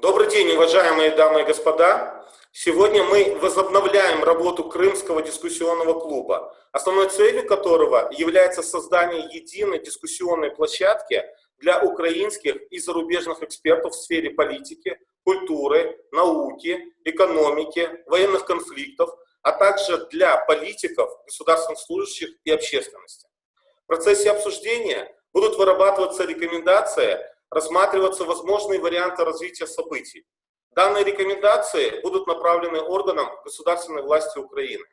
Добрый день, уважаемые дамы и господа. Сегодня мы возобновляем работу Крымского дискуссионного клуба, основной целью которого является создание единой дискуссионной площадки для украинских и зарубежных экспертов в сфере политики, культуры, науки, экономики, военных конфликтов, а также для политиков, государственных служащих и общественности. В процессе обсуждения будут вырабатываться рекомендации, рассматриваться возможные варианты развития событий. Данные рекомендации будут направлены органам государственной власти Украины.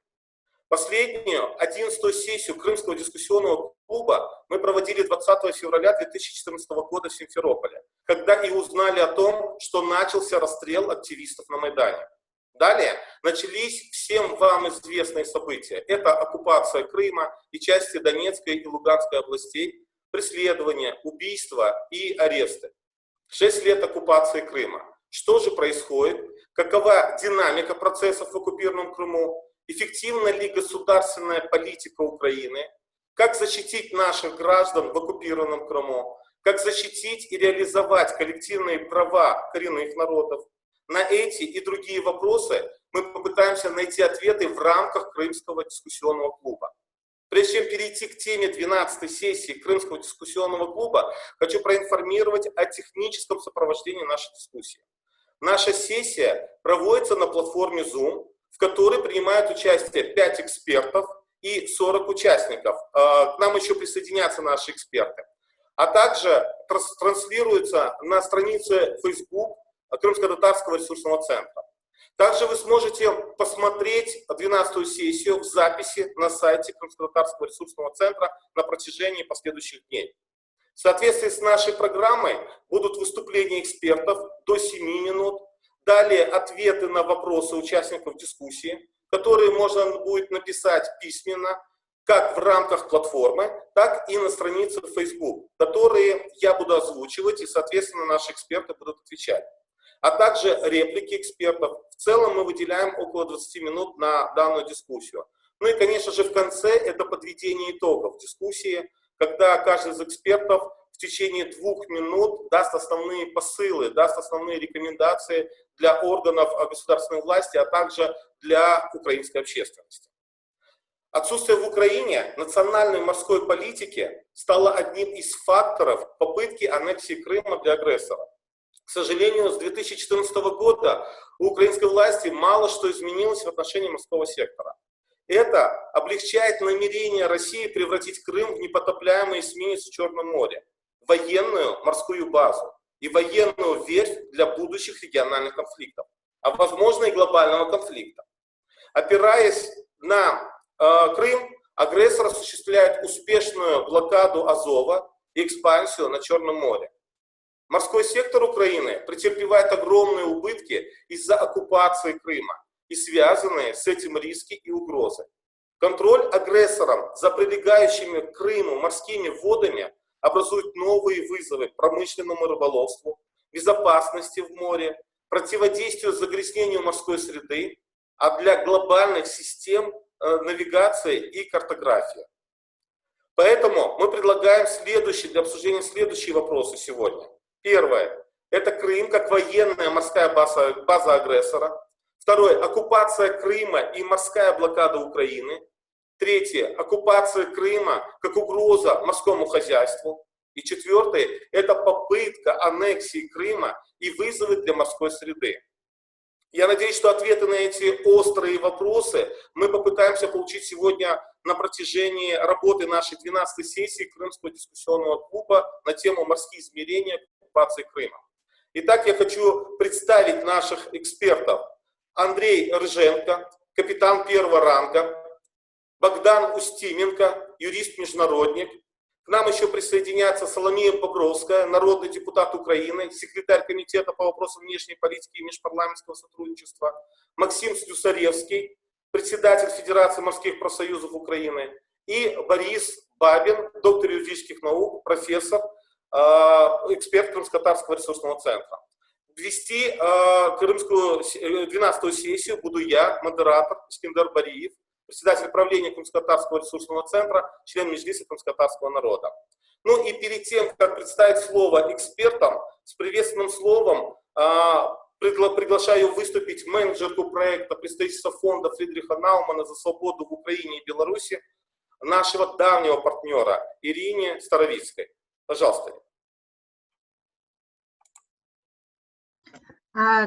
Последнюю, 11-ю сессию Крымского дискуссионного клуба мы проводили 20 февраля 2014 года в Симферополе, когда и узнали о том, что начался расстрел активистов на Майдане. Далее начались всем вам известные события. Это оккупация Крыма и части Донецкой и Луганской областей, преследования, убийства и аресты. 6 лет оккупации Крыма. Что же происходит? Какова динамика процессов в оккупированном Крыму? Эффективна ли государственная политика Украины? Как защитить наших граждан в оккупированном Крыму? Как защитить и реализовать коллективные права коренных народов? На эти и другие вопросы мы попытаемся найти ответы в рамках Крымского дискуссионного клуба. Прежде чем перейти к теме 12-й сессии Крымского дискуссионного клуба, хочу проинформировать о техническом сопровождении нашей дискуссии. Наша сессия проводится на платформе Zoom, в которой принимают участие 5 экспертов и 40 участников. К нам еще присоединятся наши эксперты. А также транслируется на странице Facebook Крымско-Татарского ресурсного центра. Также вы сможете посмотреть 12-ю сессию в записи на сайте Крымско-Татарского ресурсного центра на протяжении последующих дней. В соответствии с нашей программой будут выступления экспертов до 7 минут, далее ответы на вопросы участников дискуссии, которые можно будет написать письменно, как в рамках платформы, так и на странице Facebook, которые я буду озвучивать, и, соответственно, наши эксперты будут отвечать. А также реплики экспертов. В целом мы выделяем около 20 минут на данную дискуссию. Ну и, конечно же, в конце это подведение итогов дискуссии, когда каждый из экспертов в течение 2 минут даст основные посылы, даст основные рекомендации для органов государственной власти, а также для украинской общественности. Отсутствие в Украине национальной морской политики стало одним из факторов попытки аннексии Крыма для агрессора. К сожалению, с 2014 года у украинской власти мало что изменилось в отношении морского сектора. Это облегчает намерение России превратить Крым в непотопляемый эсминец в Черном море, военную морскую базу и военную верфь для будущих региональных конфликтов, а возможно и глобального конфликта. Опираясь на Крым, агрессор осуществляет успешную блокаду Азова и экспансию на Черном море. Морской сектор Украины претерпевает огромные убытки из-за оккупации Крыма и связанные с этим риски и угрозы. Контроль агрессором за прилегающими к Крыму морскими водами образует новые вызовы промышленному рыболовству, безопасности в море, противодействию загрязнению морской среды, а для глобальных систем навигации и картографии. Поэтому мы предлагаем для обсуждения следующие вопросы сегодня. Первое – это Крым как военная морская база агрессора. Второе – оккупация Крыма и морская блокада Украины. Третье – оккупация Крыма как угроза морскому хозяйству. И четвертое – это попытка аннексии Крыма и вызовы для морской среды. Я надеюсь, что ответы на эти острые вопросы мы попытаемся получить сегодня на протяжении работы нашей 12-й сессии Крымского дискуссионного клуба на тему «Морские измерения оккупации Крыма». Итак, я хочу представить наших экспертов. Андрей Рыженко, капитан 1-го ранга, Богдан Устименко, юрист-международник. К нам еще присоединятся Соломея Бобровская, народный депутат Украины, секретарь комитета по вопросам внешней политики и межпарламентского сотрудничества, Максим Слюсаревский, председатель Федерации морских профсоюзов Украины, и Борис Бабин, доктор юридических наук, профессор, эксперт Крымско-Татарского ресурсного центра. Вести Крымскую 12-ю сессию буду я, модератор Искендер Бариев, председатель правления Крымско-Татарского ресурсного центра, член Меджлиса крымско-татарского народа. Ну и перед тем, как представить слово экспертам, с приветственным словом Приглашаю выступить менеджерку проекта представительства фонда Фридриха Наумана за свободу в Украине и Беларуси, нашего давнего партнера Ирине Старовицкой. Пожалуйста.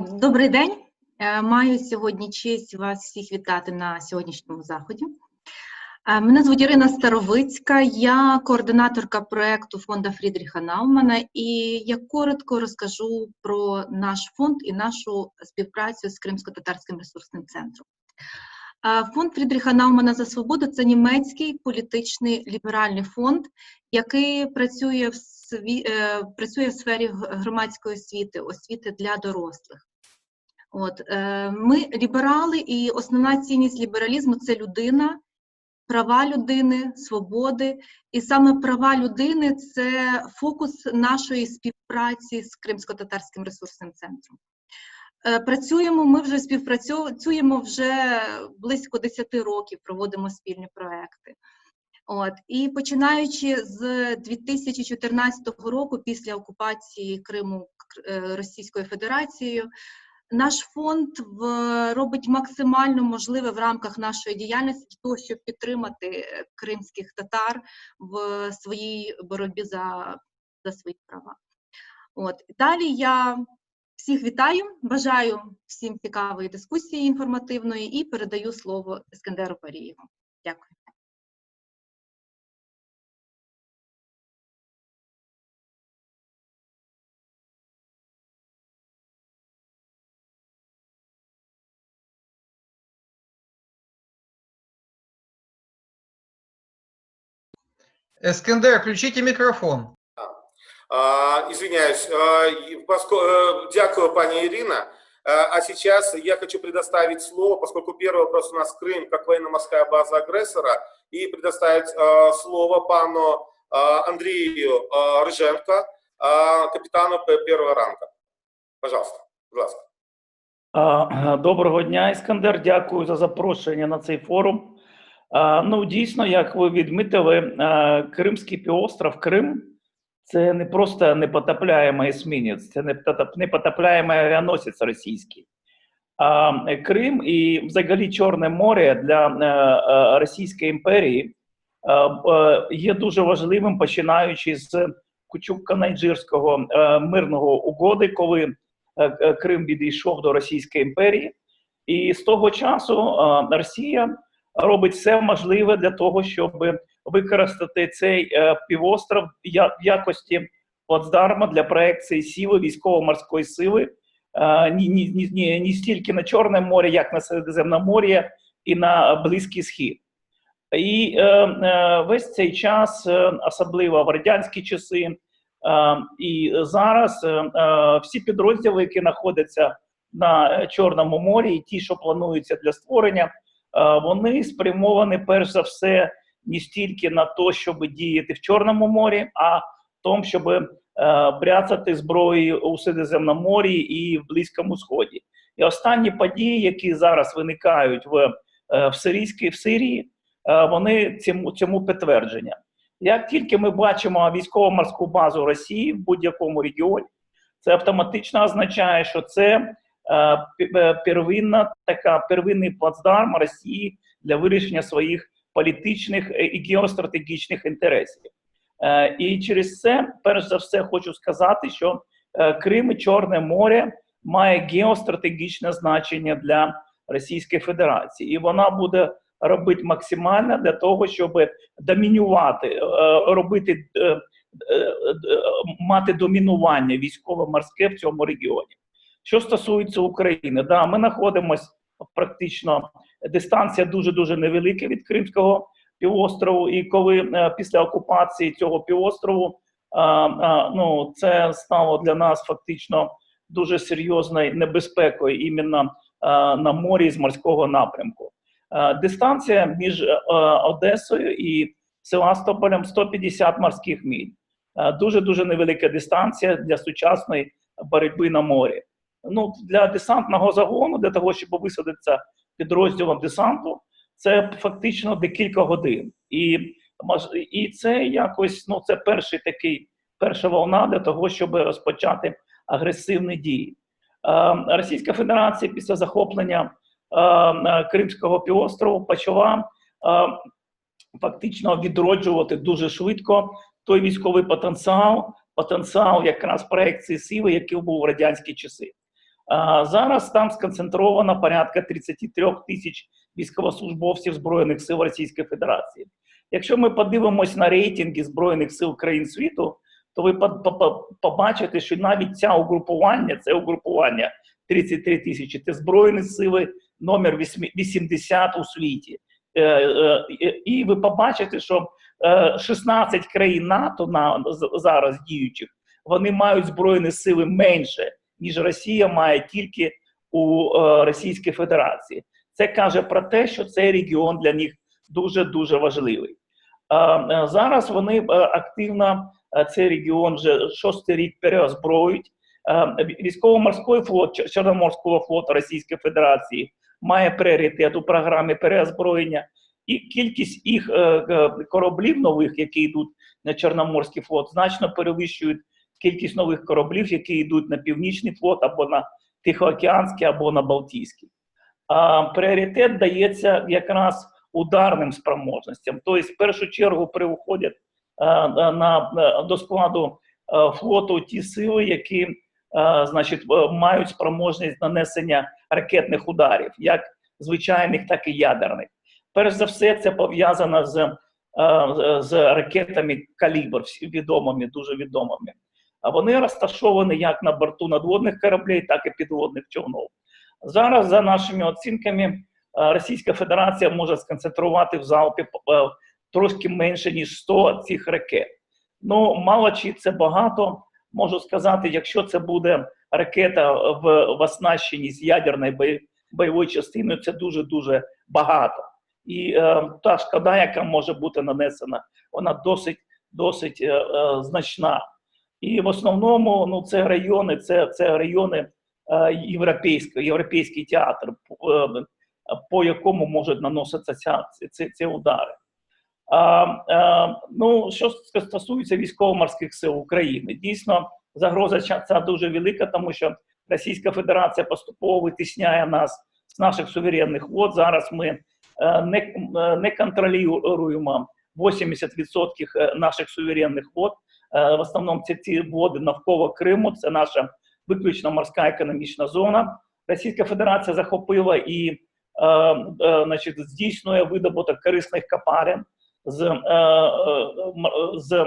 Добрий день. Маю сьогодні честь вас всіх вітати на сьогоднішньому заході. Мене звуть Ірина Старовицька, я координаторка проєкту фонду Фрідріха Наумана, і я коротко розкажу про наш фонд і нашу співпрацю з Кримсько-татарським ресурсним центром. Фонд Фрідріха Наумана за свободу – це німецький політичний ліберальний фонд, який працює в сфері громадської освіти для дорослих. Ми ліберали, і основна цінність лібералізму – це людина, права людини, свободи. І саме права людини – це фокус нашої співпраці з Кримсько-татарським ресурсним центром. Ми вже співпрацюємо вже близько 10 років, проводимо спільні проекти. І починаючи з 2014 року, після окупації Криму Російською Федерацією, наш фонд робить максимально можливе в рамках нашої діяльності для того, щоб підтримати кримських татар в своїй боротьбі за свої права. Далі я всіх вітаю, бажаю всім цікавої дискусії інформативної і передаю слово Ескендеру Парієву. Дякую. Эскендер, включите микрофон. Извиняюсь, дякую, пани Ирина. А сейчас я хочу предоставить слово, поскольку первый вопрос у нас Крым как военно-морская база агрессора, и предоставить слово пану Андрею Рыженко, капитану первого ранга. Пожалуйста, пожалуйста. Доброго дня, Іскандер. Дякую за запрошення на цей форум. Ну, дійсно, як ви відмітили, Кримський півостров, Крим – це не просто непотопляємий есмінець, це непотопляємий авіаносець російський. Крим і взагалі Чорне море для Російської імперії є дуже важливим, починаючи з Кучук-Канайджирського мирного угоди, коли Крим відійшов до Російської імперії. І з того часу Росія робить все можливе для того, щоб використати цей півостров в якості плацдарма для проекції сили, військово-морської сили, не стільки на Чорне море, як на Середземномор'я і на Близький Схід. І весь цей час, особливо в радянські часи, і зараз всі підрозділи, які знаходяться на Чорному морі, і ті, що плануються для створення, вони спрямовані перш за все не стільки на те, щоб діяти в Чорному морі, а в тому, щоб бряцати зброю у Середземномор'ї і в Близькому Сході. І останні події, які зараз виникають в Сирії, вони цьому підтвердження. Як тільки ми бачимо військово-морську базу Росії в будь-якому регіоні, це автоматично означає, що це первинний плацдарм Росії для вирішення своїх політичних і геостратегічних інтересів. І через це, перш за все, хочу сказати, що Крим і Чорне море має геостратегічне значення для Російської Федерації. І вона буде робити максимально для того, щоб домінувати, мати домінування військово-морське в цьому регіоні. Що стосується України, да, ми знаходимося практично, дистанція дуже-дуже невелика від Кримського півострову, і коли після окупації цього півострову, ну, це стало для нас фактично дуже серйозною небезпекою іменно на морі з морського напрямку. Дистанція між Одесою і Севастополем 150 морських миль. Дуже-дуже невелика дистанція для сучасної боротьби на морі. Ну, для десантного загону, для того, щоб висадитися підрозділом десанту, це фактично декілька годин. І це якось, ну, це перша волна для того, щоб розпочати агресивні дії. Російська Федерація після захоплення Кримського півострову почала фактично відроджувати дуже швидко той військовий потенціал якраз проекції сили, який був в радянські часи. Зараз там сконцентровано порядка 33 тисяч військовослужбовців Збройних сил Російської Федерації. Якщо ми подивимось на рейтинги Збройних сил країн світу, то ви побачите, що навіть це угрупування 33 тисячі, це Збройні сили номер 80 у світі. І ви побачите, що 16 країн НАТО зараз діючих, вони мають збройні сили менше, ніж Росія має тільки у Російській Федерації. Це каже про те, що цей регіон для них дуже-дуже важливий. Зараз вони активно цей регіон вже 6-й рік переозброюють. Військово-морський флот Чорноморського флоту Російської Федерації має пріоритет у програмі переозброєння. І кількість їх кораблів нових, які йдуть на Чорноморський флот, значно перевищують кількість нових кораблів, які йдуть на Північний флот, або на Тихоокеанський, або на Балтійський. Пріоритет дається якраз ударним спроможностям. Тобто, в першу чергу приходять до складу флоту ті сили, які мають спроможність нанесення ракетних ударів, як звичайних, так і ядерних. Перш за все, це пов'язано з ракетами «Калібр», відомими, дуже відомими. А вони розташовані як на борту надводних кораблів, так і підводних човнів. Зараз, за нашими оцінками, Російська Федерація може сконцентрувати в залпі трошки менше, ніж 100 цих ракет. Ну, мало чи це багато, можу сказати, якщо це буде ракета в оснащенні з ядерною бойовою частиною, це дуже-дуже багато. І та шкода, яка може бути нанесена, вона досить значна. І в основному це райони європейський театр, по якому можуть наноситися ці удари. Що стосується військово-морських сил України, дійсно загроза ця дуже велика, тому що Російська Федерація поступово витісняє нас з наших суверенних вод. Зараз ми не контролюємо 80% наших суверенних вод. В основному це ці води навколо Криму, це наша виключно морська економічна зона. Російська Федерація захопила і здійснює видобуток корисних копалин з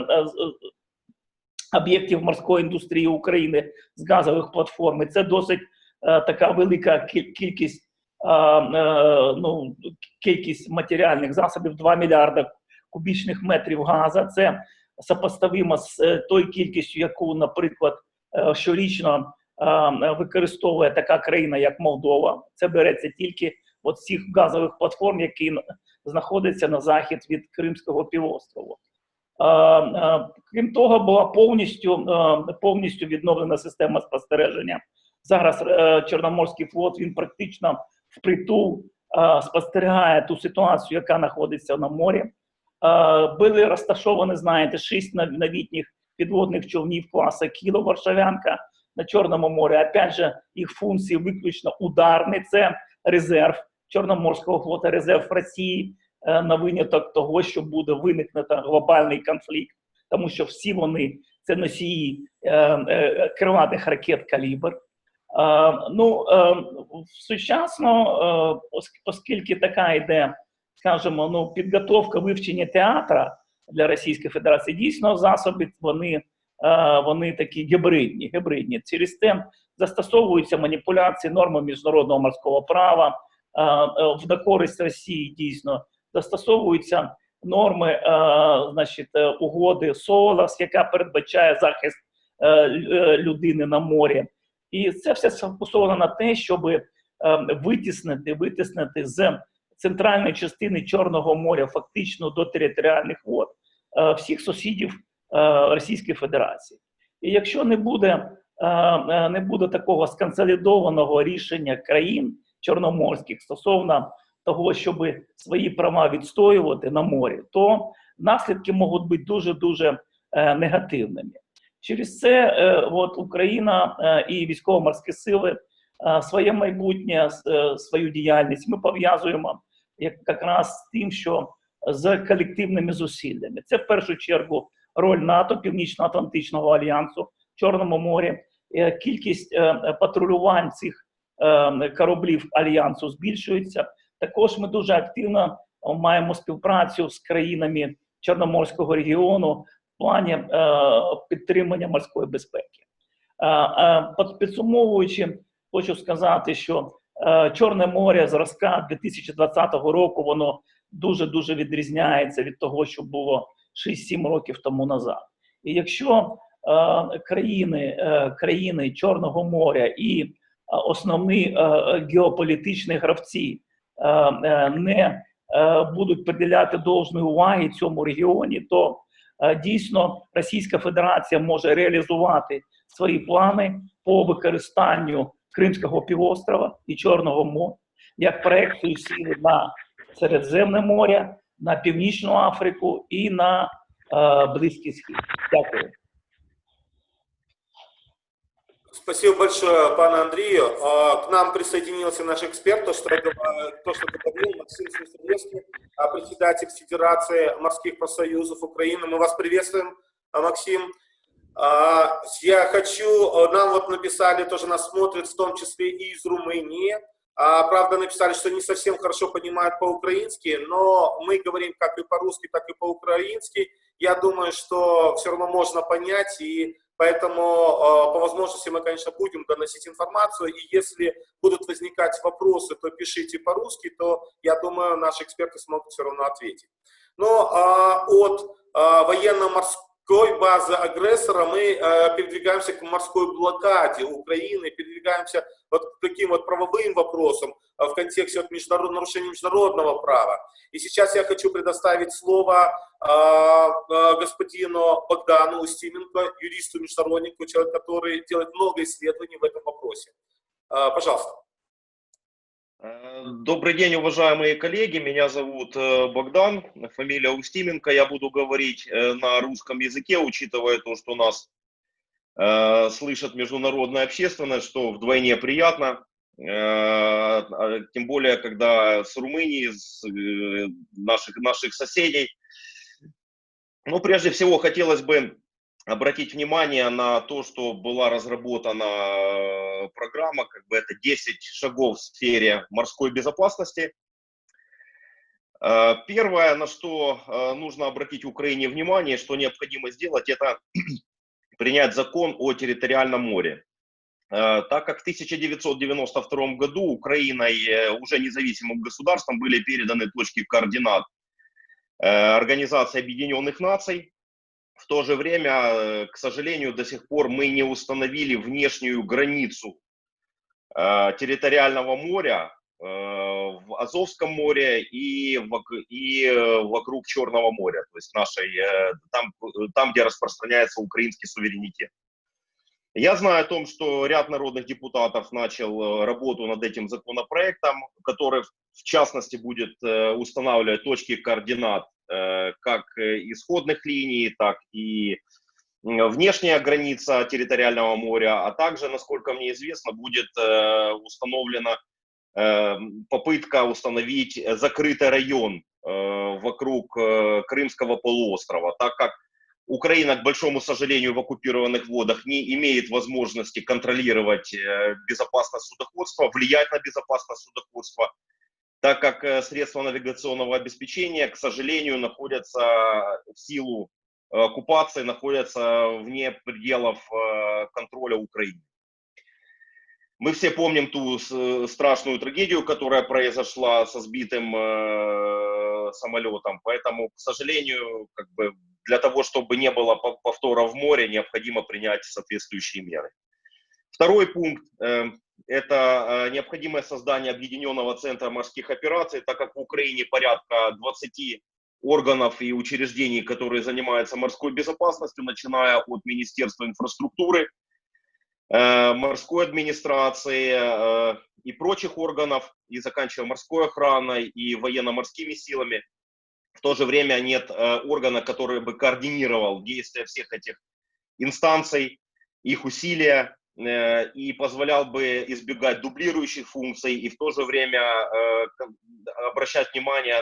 об'єктів морської індустрії України, з газових платформ. І це досить така велика кількість матеріальних засобів, 2 мільярда кубічних метрів газу. Це сопоставимо з тою кількістю, яку, наприклад, щорічно використовує така країна, як Молдова. Це береться тільки з цих газових платформ, які знаходяться на захід від Кримського півострову. Крім того, була повністю відновлена система спостереження. Зараз Чорноморський флот, він практично впритул спостерігає ту ситуацію, яка знаходиться на морі. Були розташовані, знаєте, 6 новітніх підводних човнів класу «Кіло» Варшавянка на Чорному морі. Опять же, їх функції виключно ударні. Це резерв Чорноморського флоту, резерв Росії на виняток того, що буде виникнути глобальний конфлікт. Тому що всі вони – це носії крилатих ракет «Калібр». Сучасно, оскільки така йде, скажімо, підготовка вивчення театра для Російської Федерації, дійсно засоби, вони такі гібридні. Через те застосовуються маніпуляції нормами міжнародного морського права, на користь Росії дійсно застосовуються норми угоди СОЛАС, яка передбачає захист людини на морі. І це все сфокусовано на те, щоб витіснити з центральної частини Чорного моря фактично до територіальних вод всіх сусідів Російської Федерації. І якщо не буде такого сконсолідованого рішення країн чорноморських стосовно того, щоб свої права відстоювати на морі, то наслідки можуть бути дуже-дуже негативними. Через це Україна і військово-морські сили своє майбутнє, свою діяльність ми пов'язуємо якраз з тим, що з колективними зусиллями. Це в першу чергу роль НАТО, Північно-Атлантичного альянсу в Чорному морі. Кількість патрулювань цих кораблів альянсу збільшується. Також ми дуже активно маємо співпрацю з країнами Чорноморського регіону в плані підтримання морської безпеки. Підсумовуючи, хочу сказати, що Чорне море зразка 2020 року, воно дуже-дуже відрізняється від того, що було 6-7 років тому назад. І якщо країни Чорного моря і основні геополітичні гравці не будуть приділяти должної уваги цьому регіоні, то дійсно Російська Федерація може реалізувати свої плани по використанню Кримського півострова і Чорного моря як проекцію сили на Середземне море, на Північну Африку і на Близький Схід. Дякую. Спасибо большое, пане Андрею. К нам присоединился наш эксперт, то, что говорил Максим Смисловский, председатель Федерации морских профсоюзов Украины. Мы вас приветствуем, Максим. Я хочу, нам вот написали, тоже нас смотрят, в том числе и из Румынии. Правда, написали, что не совсем хорошо понимают по-украински, но мы говорим как и по-русски, так и по-украински. Я думаю, что все равно можно понять, и поэтому по возможности мы, конечно, будем доносить информацию, и если будут возникать вопросы, то пишите по-русски, то, я думаю, наши эксперты смогут все равно ответить. Но от военно-морской базы агрессора мы передвигаемся к морской блокаде Украины, передвигаемся вот к таким вот правовым вопросам в контексте вот нарушения международного права. И сейчас я хочу предоставить слово господину Богдану Устименко, юристу-международнику, человек, который делает много исследований в этом вопросе. Пожалуйста. Добрый день, уважаемые коллеги. Меня зовут Богдан, фамилия Устименко. Я буду говорить на русском языке, учитывая то, что нас слышит международная общественность, что вдвойне приятно. Тем более, когда с Румынии, с наших соседей. Но прежде всего хотелось бы обратить внимание на то, что была разработана программа, как бы это 10 шагов в сфере морской безопасности. Первое, на что нужно обратить Украине внимание, что необходимо сделать, это принять закон о территориальном море. Так как в 1992 году Украиной, уже независимым государством, были переданы точки координат Организации Объединенных Наций, в то же время, к сожалению, до сих пор мы не установили внешнюю границу территориального моря в Азовском море и вокруг Черного моря, то есть там, где распространяется украинский суверенитет. Я знаю о том, что ряд народных депутатов начал работу над этим законопроектом, который в частности будет устанавливать точки координат как исходных линий, так и внешняя граница территориального моря, а также, насколько мне известно, будет установлена попытка установить закрытый район вокруг Крымского полуострова, так как Украина, к большому сожалению, в оккупированных водах не имеет возможности контролировать безопасность судоходства, влиять на безопасность судоходства, так как средства навигационного обеспечения, к сожалению, находятся в силу оккупации, находятся вне пределов контроля Украины. Мы все помним ту страшную трагедию, которая произошла со сбитым самолетом, поэтому, к сожалению, для того, чтобы не было повтора в море, необходимо принять соответствующие меры. Второй пункт – это необходимое создание объединенного центра морских операций, так как в Украине порядка 20 органов и учреждений, которые занимаются морской безопасностью, начиная от Министерства инфраструктуры, морской администрации и прочих органов, и заканчивая морской охраной и военно-морскими силами. В то же время нет органа, который бы координировал действия всех этих инстанций, их усилия и позволял бы избегать дублирующих функций и в то же время обращать внимание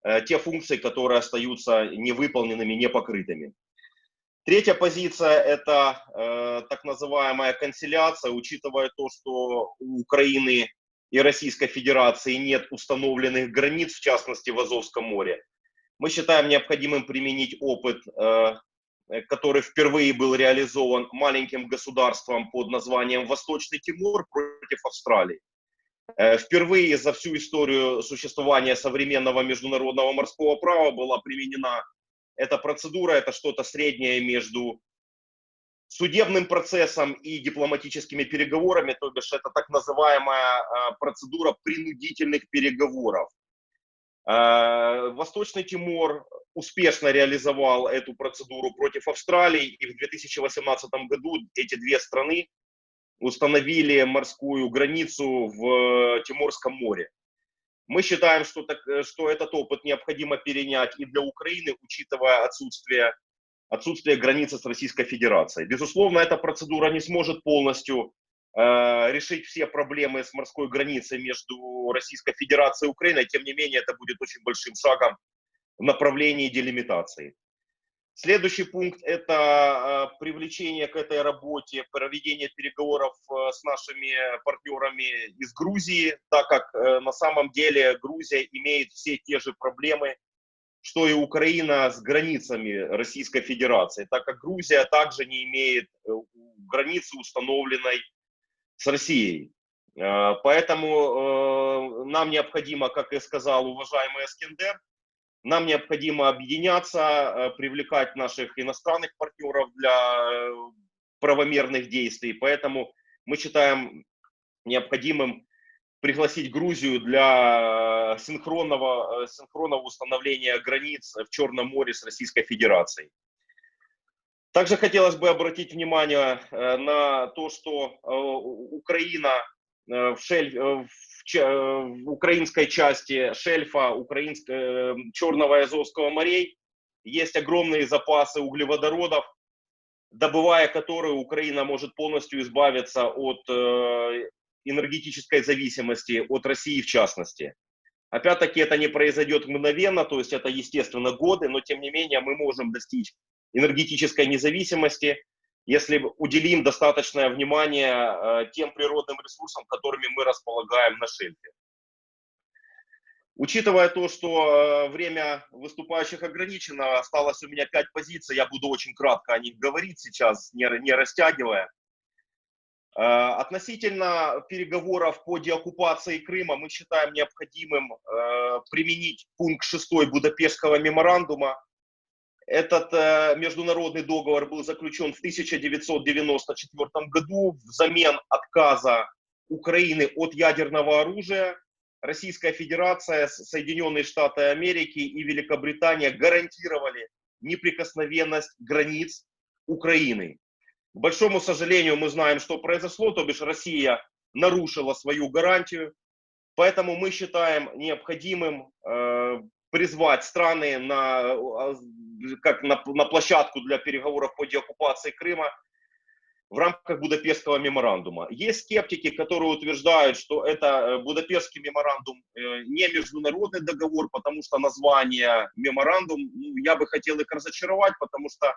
на те функции, которые остаются невыполненными, непокрытыми. Третья позиция – это так называемая консилиация, учитывая то, что у Украины и Российской Федерации нет установленных границ, в частности в Азовском море. Мы считаем необходимым применить опыт, который впервые был реализован маленьким государством под названием Восточный Тимор против Австралии. Впервые за всю историю существования современного международного морского права была применена эта процедура. Это что-то среднее между судебным процессом и дипломатическими переговорами, то бишь это так называемая процедура принудительных переговоров. Восточный Тимор успешно реализовал эту процедуру против Австралии, и в 2018 году эти две страны установили морскую границу в Тиморском море. Мы считаем, что этот опыт необходимо перенять и для Украины, учитывая отсутствие границы с Российской Федерацией. Безусловно, эта процедура не сможет полностью решить все проблемы с морской границей между Российской Федерацией и Украиной, тем не менее это будет очень большим шагом в направлении делимитации. Следующий пункт – это привлечение к этой работе, проведение переговоров с нашими партнерами из Грузии, так как на самом деле Грузия имеет все те же проблемы, что и Украина с границами Российской Федерации, так как Грузия также не имеет границы, установленной с Россией. Поэтому нам необходимо, как и сказал уважаемый Эскендер, нам необходимо объединяться, привлекать наших иностранных партнеров для правомерных действий. Поэтому мы считаем необходимым пригласить Грузию для синхронного установления границ в Черном море с Российской Федерацией. Также хотелось бы обратить внимание на то, что Украина в украинской части шельфа Черного и Азовского морей есть огромные запасы углеводородов, добывая которые Украина может полностью избавиться от энергетической зависимости от России в частности. Опять-таки это не произойдет мгновенно, то есть это, естественно, годы, но тем не менее мы можем достичь энергетической независимости, если уделим достаточное внимание тем природным ресурсам, которыми мы располагаем на шельфе. Учитывая то, что время выступающих ограничено, осталось у меня 5 позиций, я буду очень кратко о них говорить сейчас, не растягивая. Относительно переговоров по деоккупации Крыма мы считаем необходимым применить пункт 6 Будапештского меморандума. Этот международный договор был заключен в 1994 году взамен отказа Украины от ядерного оружия. Российская Федерация, Соединенные Штаты Америки и Великобритания гарантировали неприкосновенность границ Украины. К большому сожалению, мы знаем, что произошло, то бишь Россия нарушила свою гарантию, поэтому мы считаем необходимым призвать страны на площадку для переговоров по деоккупации Крыма в рамках Будапештского меморандума. Есть скептики, которые утверждают, что это Будапештский меморандум не международный договор, потому что название меморандум, я бы хотел их разочаровать, потому что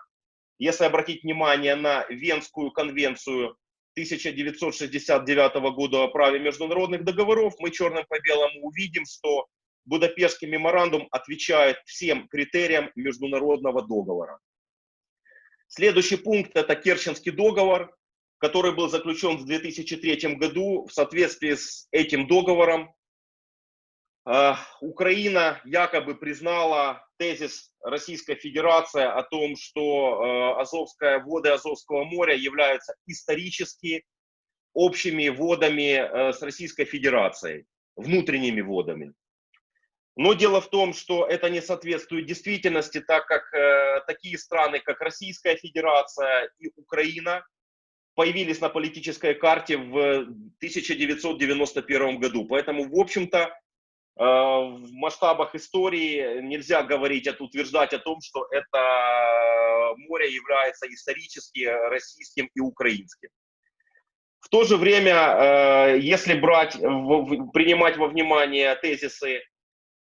если обратить внимание на Венскую конвенцию 1969 года о праве международных договоров, мы черным по белому увидим, что Будапештский меморандум отвечает всем критериям международного договора. Следующий пункт – это Керченский договор, который был заключен в 2003 году. В соответствии с этим договором Украина якобы признала тезис Российской Федерации о том, что воды Азовского моря являются исторически общими водами с Российской Федерацией, внутренними водами. Но дело в том, что это не соответствует действительности, так как такие страны, как Российская Федерация и Украина, появились на политической карте в 1991 году. Поэтому, в общем-то, в масштабах истории нельзя говорить, утверждать о том, что это море является исторически российским и украинским. В то же время, если принимать во внимание тезисы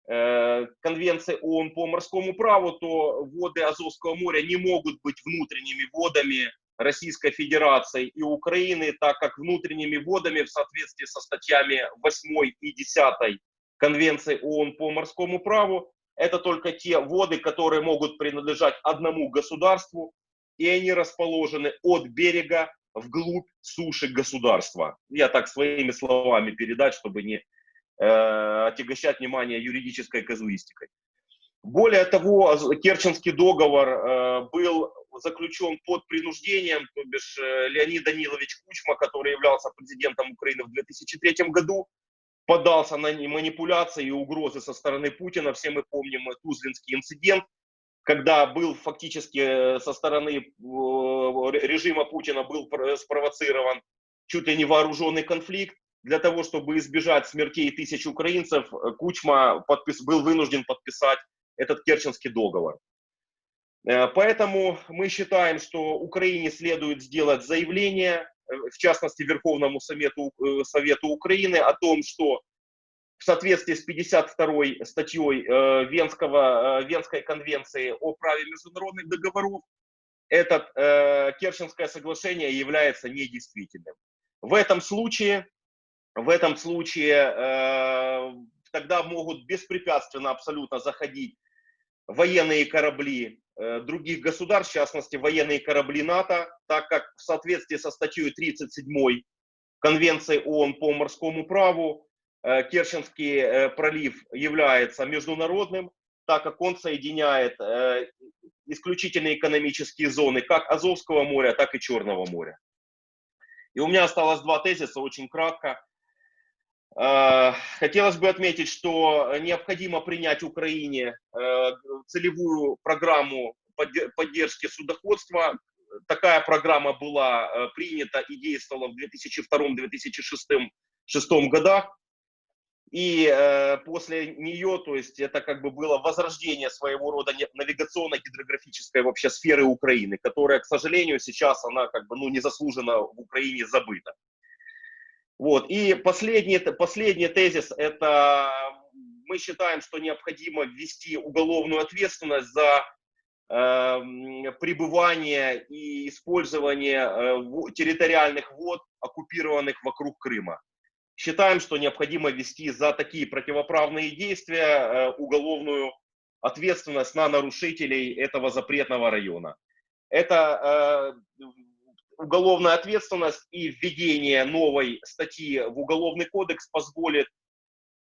Конвенции ООН по морскому праву, то воды Азовского моря не могут быть внутренними водами Российской Федерации и Украины, так как внутренними водами в соответствии со статьями 8 и 10 Конвенции ООН по морскому праву это только те воды, которые могут принадлежать одному государству, и они расположены от берега вглубь суши государства. Я так своими словами передать, чтобы не отягощать внимание юридической казуистикой. Более того, Керченский договор был заключен под принуждением, то бишь Леонид Данилович Кучма, который являлся президентом Украины в 2003 году, поддался на манипуляции и угрозы со стороны Путина. Все мы помним Тузлинский инцидент, когда был фактически со стороны режима Путина был спровоцирован чуть ли не вооруженный конфликт. Для того, чтобы избежать смертей тысяч украинцев, Кучма был вынужден подписать этот Керченский договор. Поэтому мы считаем, что Украине следует сделать заявление, в частности Верховному Совету Украины, о том, что в соответствии с 52-й статьей Венской конвенции о праве международных договоров, это Керченское соглашение является недействительным. В этом случае тогда могут беспрепятственно абсолютно заходить военные корабли других государств, в частности военные корабли НАТО, так как в соответствии со статьей 37 Конвенции ООН по морскому праву Керченский пролив является международным, так как он соединяет исключительные экономические зоны как Азовского моря, так и Черного моря. И у меня осталось два тезиса, очень кратко. Хотелось бы отметить, что необходимо принять Украине целевую программу поддержки судоходства. Такая программа была принята и действовала в 2002-2006 годах. И после нее, то есть это как бы было возрождение своего рода навигационно-гидрографической вообще сферы Украины, которая, к сожалению, сейчас она как бы незаслуженно в Украине забыта. Вот. И последний тезис, это мы считаем, что необходимо ввести уголовную ответственность за пребывание и использование территориальных вод, оккупированных вокруг Крыма. Считаем, что необходимо ввести за такие противоправные действия уголовную ответственность на нарушителей этого запретного района. Это уголовная ответственность и введение новой статьи в Уголовный кодекс позволит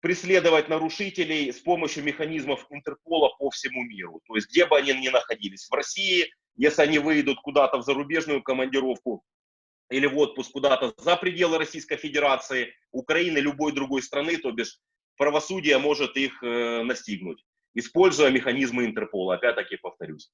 преследовать нарушителей с помощью механизмов Интерпола по всему миру. То есть где бы они ни находились. В России, если они выйдут куда-то в зарубежную командировку или в отпуск куда-то за пределы Российской Федерации, Украины, любой другой страны, то бишь правосудие может их настигнуть, используя механизмы Интерпола. Опять-таки повторюсь.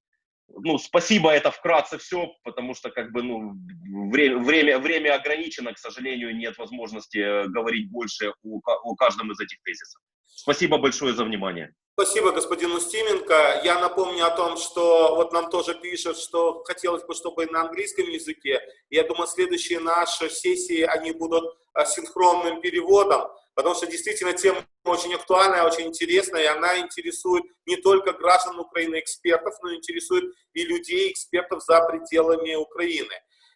Спасибо, это вкратце все, потому что как бы, время ограничено, к сожалению, нет возможности говорить больше о каждом из этих тезисов. Спасибо большое за внимание. Спасибо господину Устименко. Я напомню о том, что вот нам тоже пишут, что хотелось бы, чтобы на английском языке. Я думаю, следующие наши сессии, они будут синхронным переводом, потому что действительно тема очень актуальная, очень интересная, и она интересует не только граждан Украины, экспертов, но интересует и людей, экспертов за пределами Украины.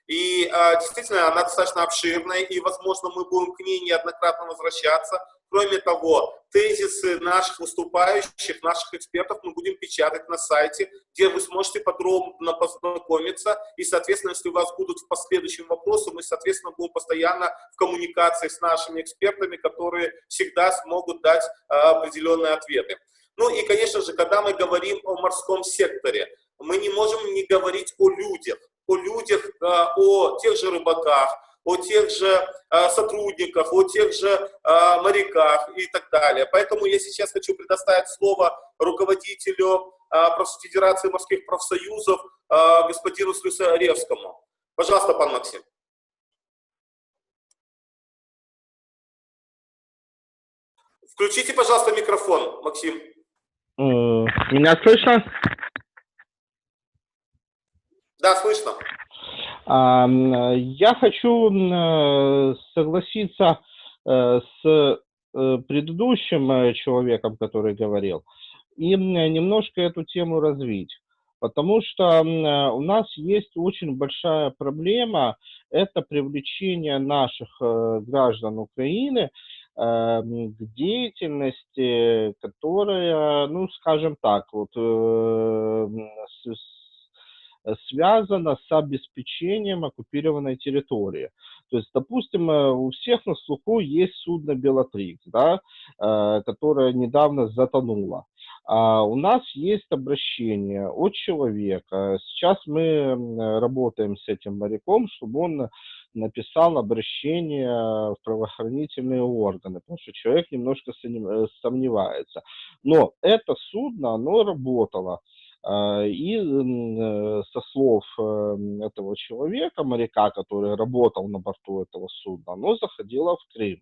И действительно, она достаточно обширная, и, возможно, мы будем к ней неоднократно возвращаться. Кроме того, тезисы наших выступающих, наших экспертов мы будем печатать на сайте, где вы сможете подробно познакомиться. И, соответственно, если у вас будут в последующем вопросы, мы, соответственно, будем постоянно в коммуникации с нашими экспертами, которые всегда смогут дать определенные ответы. Ну и, конечно же, когда мы говорим о морском секторе, мы не можем не говорить о людях, о тех же рыбаках, о тех же сотрудниках, о тех же моряках и так далее. Поэтому я сейчас хочу предоставить слово руководителю Федерации морских профсоюзов господину Слюсаревскому. Пожалуйста, пан Максим. Включите, пожалуйста, микрофон, Максим. Меня слышно? Да, слышно. Я хочу согласиться с предыдущим человеком, который говорил, и немножко эту тему развить. Потому что у нас есть очень большая проблема, это привлечение наших граждан Украины к деятельности, которая, ну, скажем так, вот, связана с обеспечением оккупированной территории. То есть, допустим, у всех на слуху есть судно «Белатрикс», да, которое недавно затонуло. У нас есть обращение от человека. Сейчас мы работаем с этим моряком, чтобы он написал обращение в правоохранительные органы, потому что человек немножко сомневается. Но это судно, оно работало. И со слов этого человека, моряка, который работал на борту этого судна, оно заходило в Крым.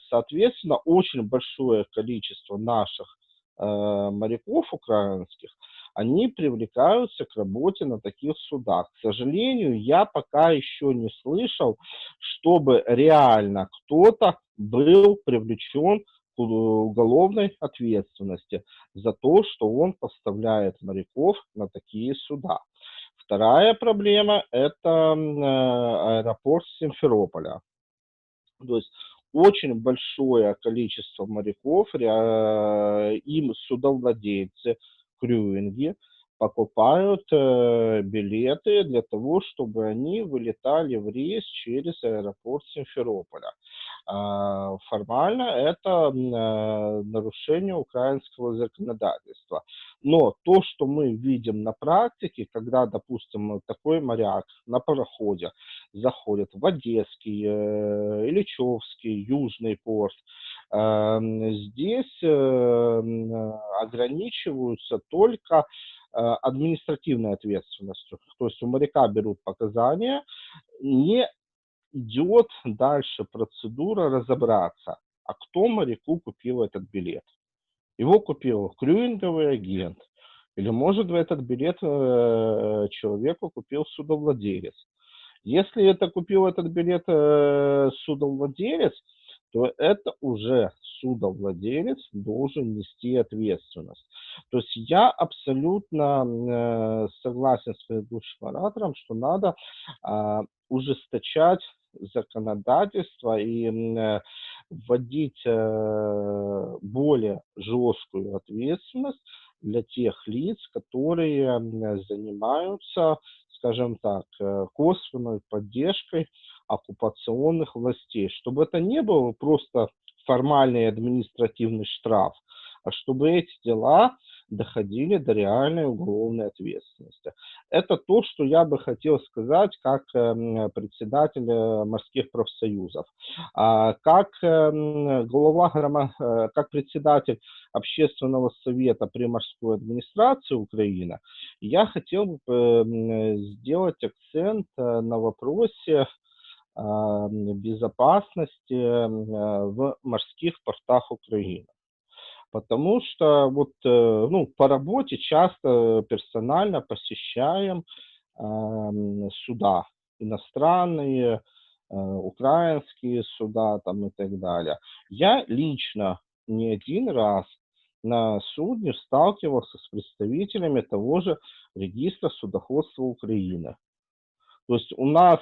Соответственно, очень большое количество наших моряков украинских, они привлекаются к работе на таких судах. К сожалению, я пока еще не слышал, чтобы реально кто-то был привлечен к уголовной ответственности за то, что он поставляет моряков на такие суда. Вторая проблема – это аэропорт Симферополя. То есть очень большое количество моряков, им судовладельцы, крюинги покупают билеты для того, чтобы они вылетали в рейс через аэропорт Симферополя. Формально это нарушение украинского законодательства. Но то, что мы видим на практике, когда, допустим, такой моряк на пароходе заходит в Одесский, Ильичевский, Южный порт, здесь ограничиваются только административной ответственностью. То есть у моряка берут показания, не идет дальше процедура разобраться, а кто моряку купил этот билет. Его купил крюинговый агент, или, может, этот билет человеку купил судовладелец. Если это купил этот билет судовладелец, то это уже судовладелец должен нести ответственность. То есть я абсолютно согласен с предыдущим оратором, что надо ужесточать законодательство и вводить более жесткую ответственность для тех лиц, которые занимаются, скажем так, косвенной поддержкой оккупационных властей, чтобы это не был просто формальный административный штраф, а чтобы эти дела доходили до реальной уголовной ответственности. Это то, что я бы хотел сказать как председатель морских профсоюзов. Как как председатель общественного совета при морской администрации Украины, я хотел бы сделать акцент на вопросе безопасности в морских портах Украины. Потому что вот, ну, по работе часто персонально посещаем суда, иностранные, украинские суда там и так далее. Я лично не один раз на судне сталкивался с представителями того же регистра судоходства Украины. То есть у нас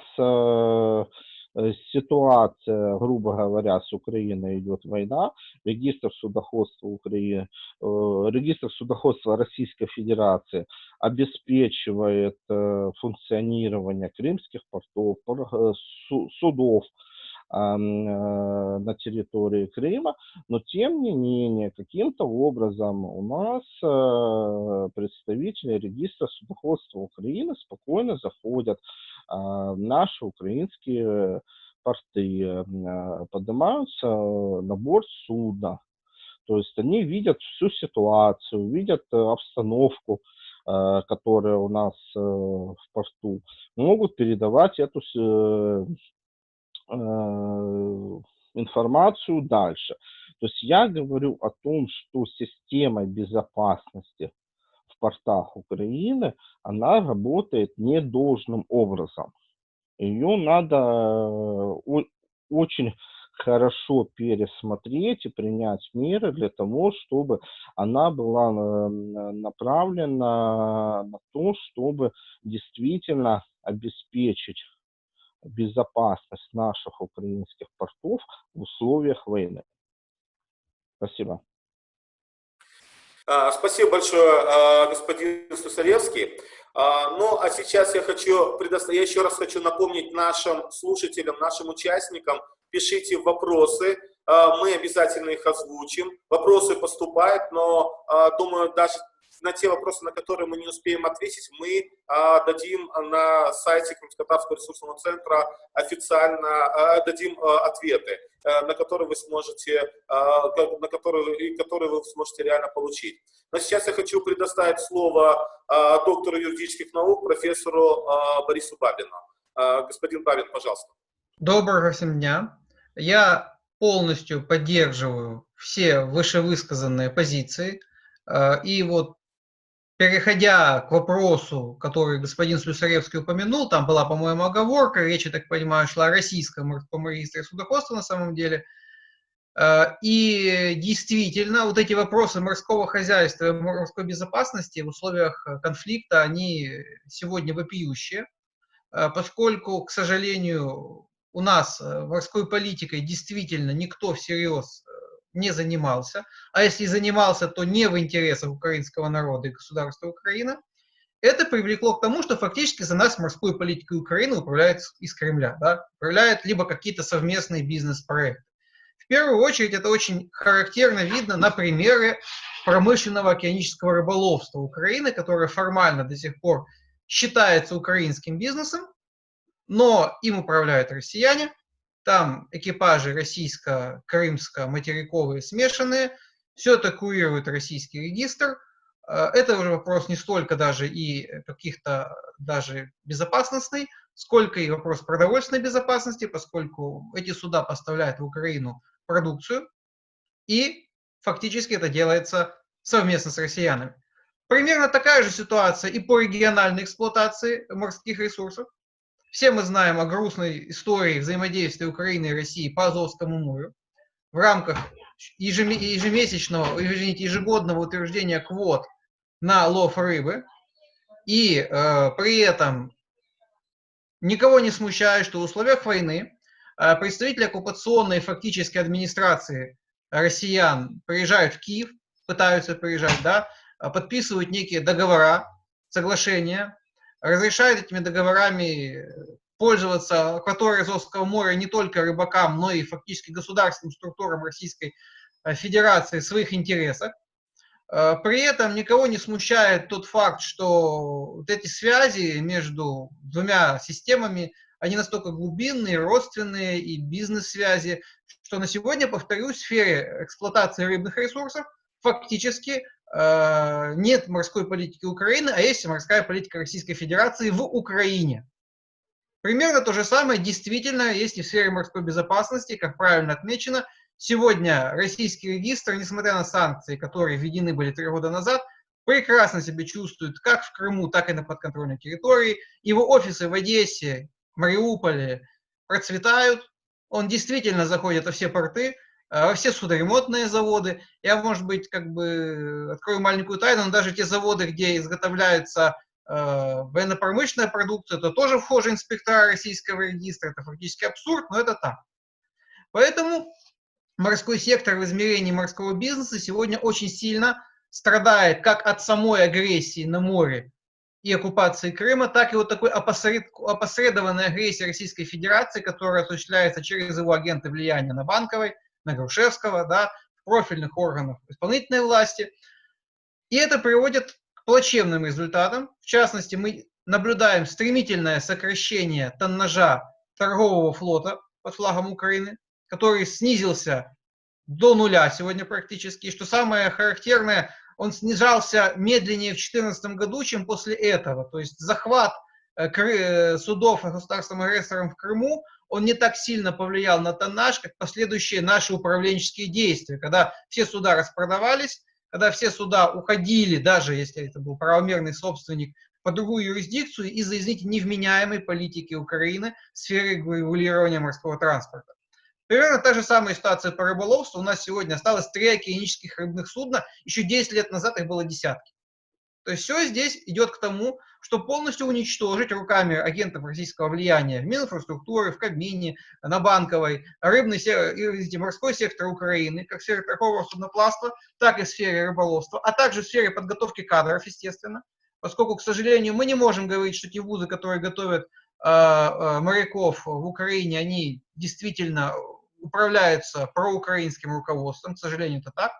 ситуация, грубо говоря, с Украиной идет война, регистр судоходства Украины, регистр судоходства Российской Федерации обеспечивает функционирование крымских портов, судов на территории Крыма, но тем не менее каким-то образом у нас представители регистра судоходства Украины спокойно заходят в наши украинские порты, поднимаются на борт судна. То есть они видят всю ситуацию, видят обстановку, которая у нас в порту, могут передавать эту информацию дальше. То есть я говорю о том, что система безопасности в портах Украины, она работает не должным образом. Ее надо очень хорошо пересмотреть и принять меры для того, чтобы она была направлена на то, чтобы действительно обеспечить безопасность наших украинских портов в условиях войны. Спасибо. Спасибо большое, господин Слюсаревский. Ну, а сейчас я еще раз хочу напомнить нашим слушателям, нашим участникам, пишите вопросы, мы обязательно их озвучим. Вопросы поступают, но, думаю, даже на те вопросы, на которые мы не успеем ответить, мы дадим на сайте Крымско-Татарского ресурсного центра официально дадим ответы, на которые вы сможете, которые вы сможете реально получить. Но сейчас я хочу предоставить слово доктору юридических наук, профессору Борису Бабину. Господин Бабин, пожалуйста. Доброго всем дня. Я полностью поддерживаю все вышевысказанные позиции. И вот, переходя к вопросу, который господин Слюсаревский упомянул, там была, по-моему, оговорка, речь, я так понимаю, шла о российском морском регистре судоходства на самом деле. И действительно, вот эти вопросы морского хозяйства и морской безопасности в условиях конфликта, они сегодня вопиющие, поскольку, к сожалению, у нас морской политикой действительно никто всерьез не занимался, а если и занимался, то не в интересах украинского народа и государства Украина, это привлекло к тому, что фактически за нас морской политикой Украины управляет из Кремля, да? Управляют либо какие-то совместные бизнес-проекты. В первую очередь это очень характерно видно на примере промышленного океанического рыболовства Украины, которое формально до сих пор считается украинским бизнесом, но им управляют россияне. Там экипажи российско-крымско-материковые смешанные, все это курирует российский регистр. Это уже вопрос не столько даже и каких-то даже безопасностный, сколько и вопрос продовольственной безопасности, поскольку эти суда поставляют в Украину продукцию, и фактически это делается совместно с россиянами. Примерно такая же ситуация и по региональной эксплуатации морских ресурсов. Все мы знаем о грустной истории взаимодействия Украины и России по Азовскому морю в рамках ежегодного утверждения квот на лов рыбы. И при этом никого не смущает, что в условиях войны представители оккупационной фактически администрации россиян приезжают в Киев, пытаются приезжать, да, подписывают некие договора, соглашения, разрешают этими договорами пользоваться акваторией Азовского моря не только рыбакам, но и фактически государственным структурам Российской Федерации в своих интересах. При этом никого не смущает тот факт, что вот эти связи между двумя системами, они настолько глубинные, родственные и бизнес-связи, что на сегодня, повторюсь, в сфере эксплуатации рыбных ресурсов фактически нет морской политики Украины, а есть морская политика Российской Федерации в Украине. Примерно то же самое действительно есть и в сфере морской безопасности, как правильно отмечено. Сегодня российский регистр, несмотря на санкции, которые введены были 3 года назад, прекрасно себя чувствует как в Крыму, так и на подконтрольной территории. Его офисы в Одессе, Мариуполе процветают. Он действительно заходит во все порты, во все судоремонтные заводы. Я, может быть, открою маленькую тайну, но даже те заводы, где изготовляется военно-промышленная продукция, это тоже вхожи инспектора российского регистра. Это фактически абсурд, но это так. Поэтому морской сектор в измерении морского бизнеса сегодня очень сильно страдает как от самой агрессии на море и оккупации Крыма, так и вот такой опосредованной агрессии Российской Федерации, которая осуществляется через его агенты влияния на Банковой, на Грушевского, да, профильных органов исполнительной власти. И это приводит к плачевным результатам. В частности, мы наблюдаем стремительное сокращение тоннажа торгового флота под флагом Украины, который снизился до нуля сегодня практически. И что самое характерное, он снижался медленнее в 2014 году, чем после этого. То есть захват судов государством-агрессором в Крыму, он не так сильно повлиял на тоннаж, как последующие наши управленческие действия, когда все суда распродавались, когда все суда уходили, даже если это был правомерный собственник, по другую юрисдикцию из-за, извините, невменяемой политики Украины в сфере регулирования морского транспорта. Примерно та же самая ситуация по рыболовству. У нас сегодня осталось 3 океанических рыбных судна, еще 10 лет назад их было десятки. То есть все здесь идет к тому, что полностью уничтожить руками агентов российского влияния в Мининфраструктуре, в Кабмине, на Банковой, морской сектор Украины, как в сфере торгового судноплавства, так и в сфере рыболовства, а также в сфере подготовки кадров, естественно, поскольку, к сожалению, мы не можем говорить, что те вузы, которые готовят моряков в Украине, они действительно управляются проукраинским руководством, к сожалению, это так.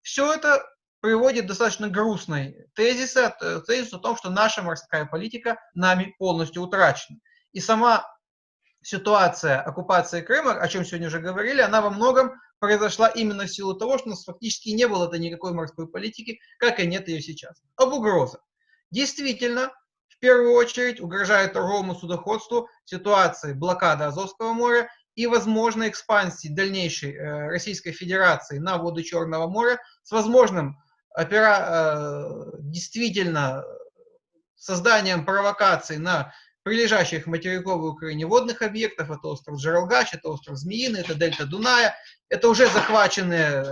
Все это приводит к достаточно грустной тезису о том, что наша морская политика нами полностью утрачена. И сама ситуация оккупации Крыма, о чем сегодня уже говорили, она во многом произошла именно в силу того, что у нас фактически не было никакой морской политики, как и нет ее сейчас. Об угрозах. Действительно, в первую очередь угрожает торговому судоходству ситуации блокады Азовского моря и возможной экспансии дальнейшей Российской Федерации на воды Черного моря с возможным действительно созданием провокаций на прилежащих к материковой Украине водных объектов. Это остров Джералгач, это остров Змеиный, это дельта Дуная. Это уже захваченные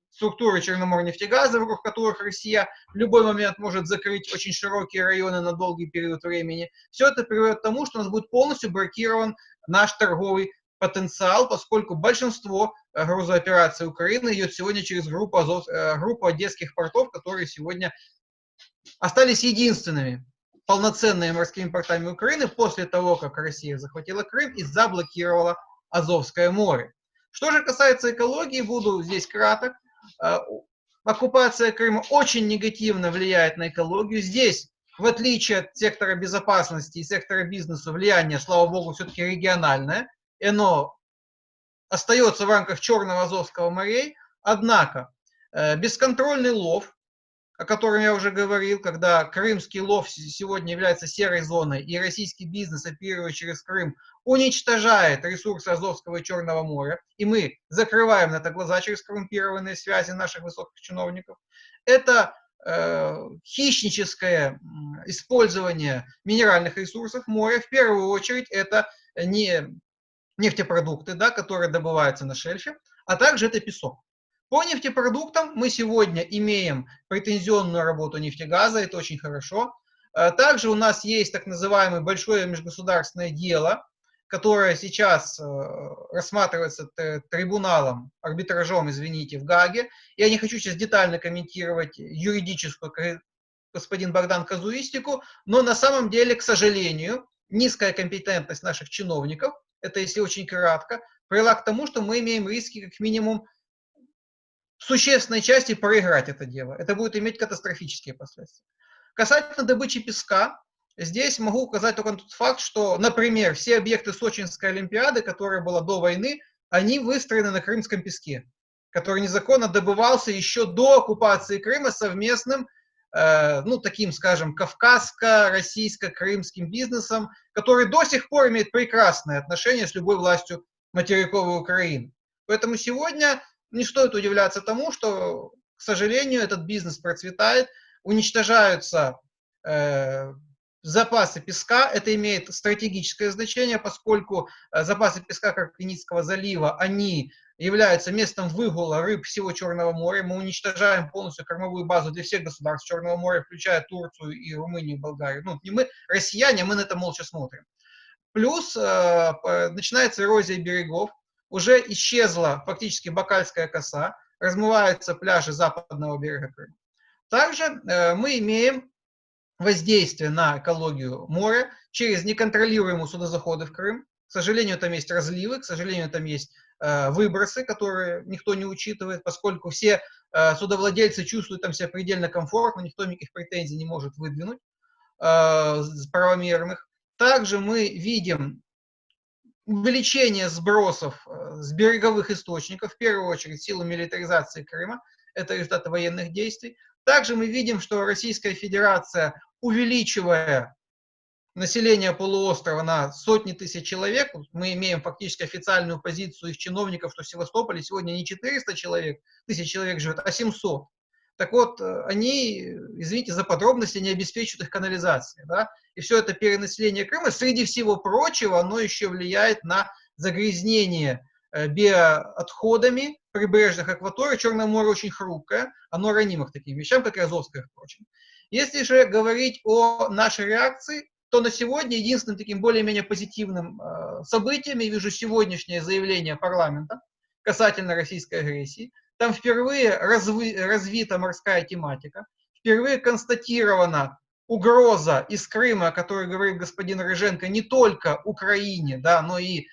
структуры Черноморнефтегаза, вокруг которых Россия в любой момент может закрыть очень широкие районы на долгий период времени. Все это приведет к тому, что у нас будет полностью блокирован наш торговый потенциал, поскольку большинство грузоопераций Украины идет сегодня через группу одесских портов, которые сегодня остались единственными полноценными морскими портами Украины после того, как Россия захватила Крым и заблокировала Азовское море. Что же касается экологии, буду здесь краток. Оккупация Крыма очень негативно влияет на экологию. Здесь, в отличие от сектора безопасности и сектора бизнеса, влияние, слава богу, все-таки региональное. Оно остается в рамках Черного Азовского морей. Однако бесконтрольный лов, о котором я уже говорил, когда крымский лов сегодня является серой зоной, и российский бизнес, оперируя через Крым, уничтожает ресурсы Азовского и Черного моря, и мы закрываем на это глаза через коррумпированные связи наших высоких чиновников. Это хищническое использование минеральных ресурсов моря. В первую очередь это не нефтепродукты, да, которые добываются на шельфе, а также это песок. По нефтепродуктам мы сегодня имеем претензионную работу нефтегаза, это очень хорошо. Также у нас есть так называемое большое межгосударственное дело, которое сейчас рассматривается трибуналом, арбитражом, извините, в Гааге. Я не хочу сейчас детально комментировать юридическую, господин Богдан, казуистику, но на самом деле, к сожалению, низкая компетентность наших чиновников, это если очень кратко, привела к тому, что мы имеем риски как минимум в существенной части проиграть это дело. Это будет иметь катастрофические последствия. Касательно добычи песка, здесь могу указать только тот факт, что, например, все объекты Сочинской Олимпиады, которая была до войны, они выстроены на крымском песке, который незаконно добывался еще до оккупации Крыма совместным, таким, скажем, кавказско-российско-крымским бизнесом, который до сих пор имеет прекрасные отношения с любой властью материковой Украины. Поэтому сегодня не стоит удивляться тому, что, к сожалению, этот бизнес процветает, уничтожаются запасы песка. Это имеет стратегическое значение, поскольку запасы песка Каркинического залива, они являются местом выгула рыб всего Черного моря. Мы уничтожаем полностью кормовую базу для всех государств Черного моря, включая Турцию и Румынию, и Болгарию. Ну, не мы, россияне, мы на это молча смотрим. Плюс начинается эрозия берегов. Уже исчезла фактически Бакальская коса, размываются пляжи западного берега Крыма. Также мы имеем воздействие на экологию моря через неконтролируемые судозаходы в Крым. К сожалению, там есть разливы, к сожалению, там есть выбросы, которые никто не учитывает, поскольку все судовладельцы чувствуют там себя предельно комфортно, никто никаких претензий не может выдвинуть правомерных. Также мы видим увеличение сбросов с береговых источников, в первую очередь в силу милитаризации Крыма, это результаты военных действий. Также мы видим, что Российская Федерация, увеличивая население полуострова на сотни тысяч человек. Мы имеем фактически официальную позицию их чиновников, что в Севастополе сегодня не 400 тысяч человек живет, а 700. Так вот, они, извините за подробности, не обеспечивают их канализацией. Да? И все это перенаселение Крыма, среди всего прочего, оно еще влияет на загрязнение биоотходами прибрежных акваторий. Черное море очень хрупкое, оно ранимо к таким вещам, как и Азовское, впрочем. Если же говорить о нашей реакции, то на сегодня единственным таким более-менее позитивным событием я вижу сегодняшнее заявление парламента касательно российской агрессии. Там впервые развита морская тематика, впервые констатирована угроза из Крыма, о которой говорит господин Рыженко, не только Украине, да, но и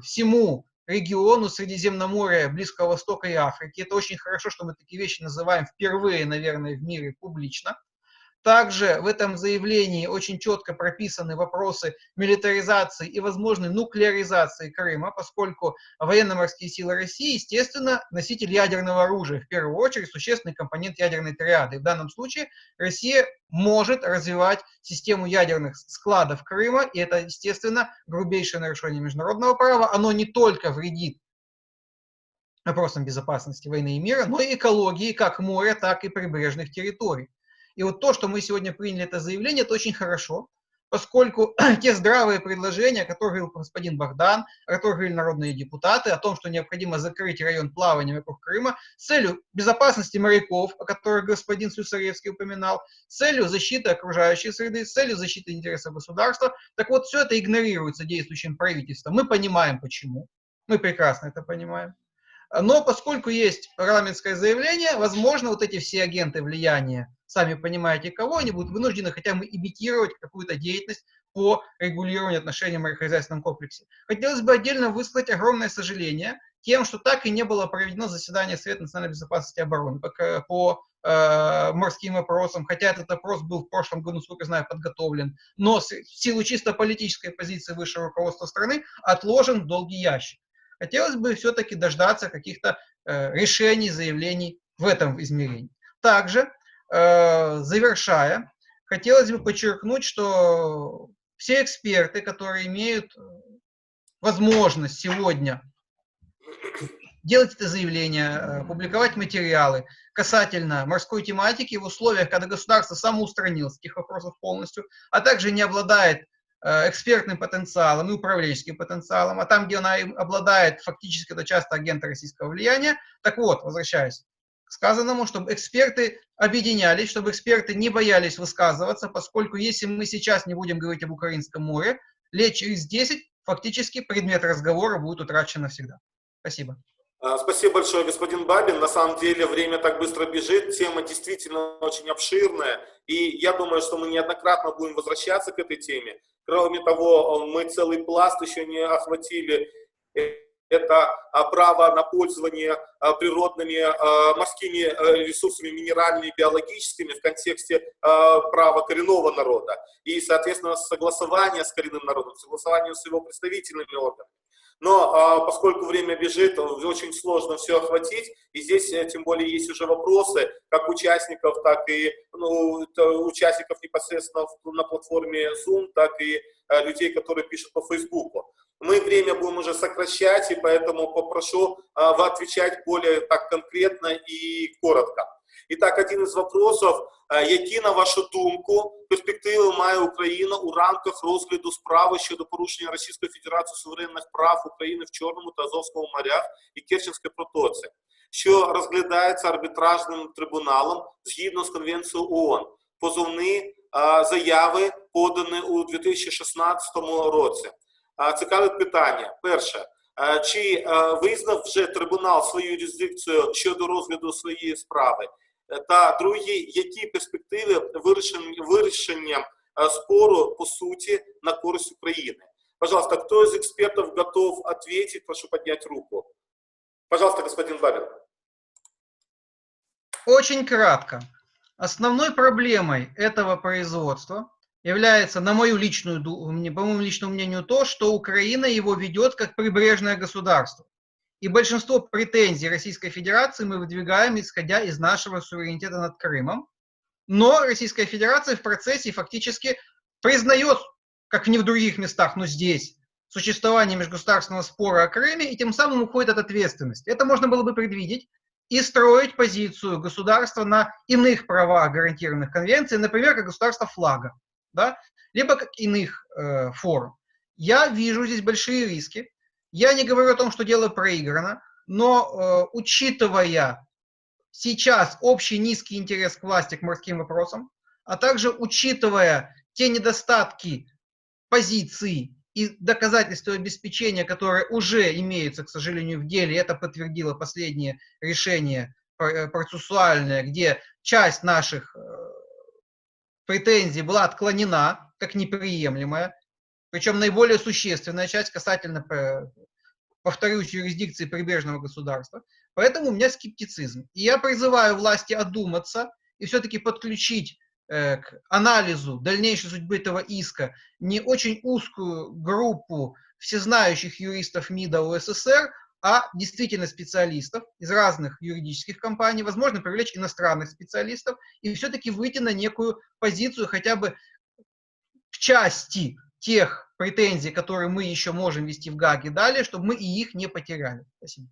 всему региону Средиземноморья, Близкого Востока и Африки. Это очень хорошо, что мы такие вещи называем впервые, наверное, в мире публично. Также в этом заявлении очень четко прописаны вопросы милитаризации и возможной нуклеаризации Крыма, поскольку военно-морские силы России, естественно, носитель ядерного оружия, в первую очередь существенный компонент ядерной триады. В данном случае Россия может развивать систему ядерных складов Крыма, и это, естественно, грубейшее нарушение международного права. Оно не только вредит вопросам безопасности войны и мира, но и экологии как моря, так и прибрежных территорий. И вот то, что мы сегодня приняли это заявление, это очень хорошо, поскольку те здравые предложения, о которых говорил господин Богдан, о которых говорили народные депутаты, о том, что необходимо закрыть район плавания вокруг Крыма с целью безопасности моряков, о которых господин Слюсаревский упоминал, с целью защиты окружающей среды, с целью защиты интересов государства. Так вот, все это игнорируется действующим правительством. Мы понимаем, почему. Мы прекрасно это понимаем. Но поскольку есть парламентское заявление, возможно, вот эти все агенты влияния, сами понимаете кого, они будут вынуждены хотя бы имитировать какую-то деятельность по регулированию отношений в морехозяйственном комплексе. Хотелось бы отдельно высказать огромное сожаление тем, что так и не было проведено заседание Совета национальной безопасности и обороны по морским вопросам, хотя этот опрос был в прошлом году, насколько я знаю, подготовлен, но в силу чисто политической позиции высшего руководства страны отложен в долгий ящик. Хотелось бы все-таки дождаться каких-то решений, заявлений в этом измерении. Также, завершая, хотелось бы подчеркнуть, что все эксперты, которые имеют возможность сегодня делать это заявление, публиковать материалы касательно морской тематики в условиях, когда государство самоустранилось от этих вопросов полностью, а также не обладает экспертным потенциалом и управленческим потенциалом, а там, где она обладает, фактически это часто агенты российского влияния. Так вот, возвращаясь к сказанному, чтобы эксперты объединялись, чтобы эксперты не боялись высказываться, поскольку если мы сейчас не будем говорить об Украинском море, лет через 10 фактически предмет разговора будет утрачен навсегда. Спасибо. Спасибо большое, господин Бабин. На самом деле время так быстро бежит, тема действительно очень обширная, и я думаю, что мы неоднократно будем возвращаться к этой теме. Кроме того, мы целый пласт еще не охватили. Это право на пользование природными морскими ресурсами, минеральными, биологическими в контексте права коренного народа. И, соответственно, согласование с коренным народом, согласование с его представительными органами. Но поскольку время бежит, очень сложно все охватить, и здесь тем более есть уже вопросы как участников, так и участников непосредственно на платформе Zoom, так и людей, которые пишут по Фейсбуку. Мы время будем уже сокращать, и поэтому попрошу отвечать более так конкретно и коротко. Итак, один из вопросов. Які, на вашу думку, перспективи має Україна у рамках розгляду справи щодо порушення Російською Федерацією суверенних прав України в Чорному та Азовському морях і Керченській протоці, що розглядається арбітражним трибуналом згідно з Конвенцією ООН? Позовні заяви подані у 2016 році. Цікаве питання. Перше. Чи визнав вже трибунал свою юрисдикцію щодо розгляду своєї справи? Та друге, які перспективи вирішення спору по суті на користь України? Пожалуйста, кто из экспертов готов ответить? Прошу поднять руку. Пожалуйста, господин Бабин. Очень кратко. Основной проблемой этого производства является, по моему личному мнению, то, что Украина его ведет как прибрежное государство. И большинство претензий Российской Федерации мы выдвигаем, исходя из нашего суверенитета над Крымом. Но Российская Федерация в процессе фактически признает как не в других местах, но здесь, существование межгосударственного спора о Крыме, и тем самым уходит от ответственности. Это можно было бы предвидеть и строить позицию государства на иных правах, гарантированных конвенцией, например, как государство флага, да, либо как иных форм. Я вижу здесь большие риски. Я не говорю о том, что дело проиграно, но учитывая сейчас общий низкий интерес к власти к морским вопросам, а также учитывая те недостатки позиций и доказательства обеспечения, которые уже имеются, к сожалению, в деле, это подтвердило последнее решение процессуальное, где часть наших претензий была отклонена как неприемлемая, причем наиболее существенная часть касательно, повторюсь, юрисдикции прибрежного государства. Поэтому у меня скептицизм. И я призываю власти одуматься и все-таки подключить к анализу дальнейшей судьбы этого иска не очень узкую группу всезнающих юристов МИДа УССР, а действительно специалистов из разных юридических компаний, возможно, привлечь иностранных специалистов и все-таки выйти на некую позицию хотя бы к части тех претензий, которые мы еще можем вести в Гааге далее, чтобы мы и их не потеряли. Спасибо.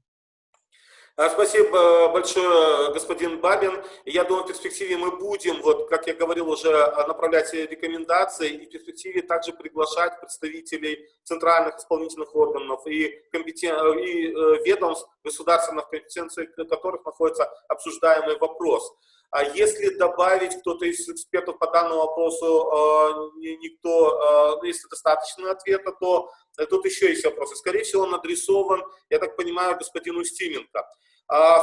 Спасибо большое, господин Бабин. Я думаю, в перспективе мы будем, вот, как я говорил, уже направлять рекомендации и в перспективе также приглашать представителей центральных исполнительных органов и ведомств, государственных компетенций которых находится обсуждаемый вопрос. А если добавить кто-то из экспертов по данному вопросу, если достаточно ответа, то тут еще есть вопросы. Скорее всего, он адресован, я так понимаю, господину Стименко.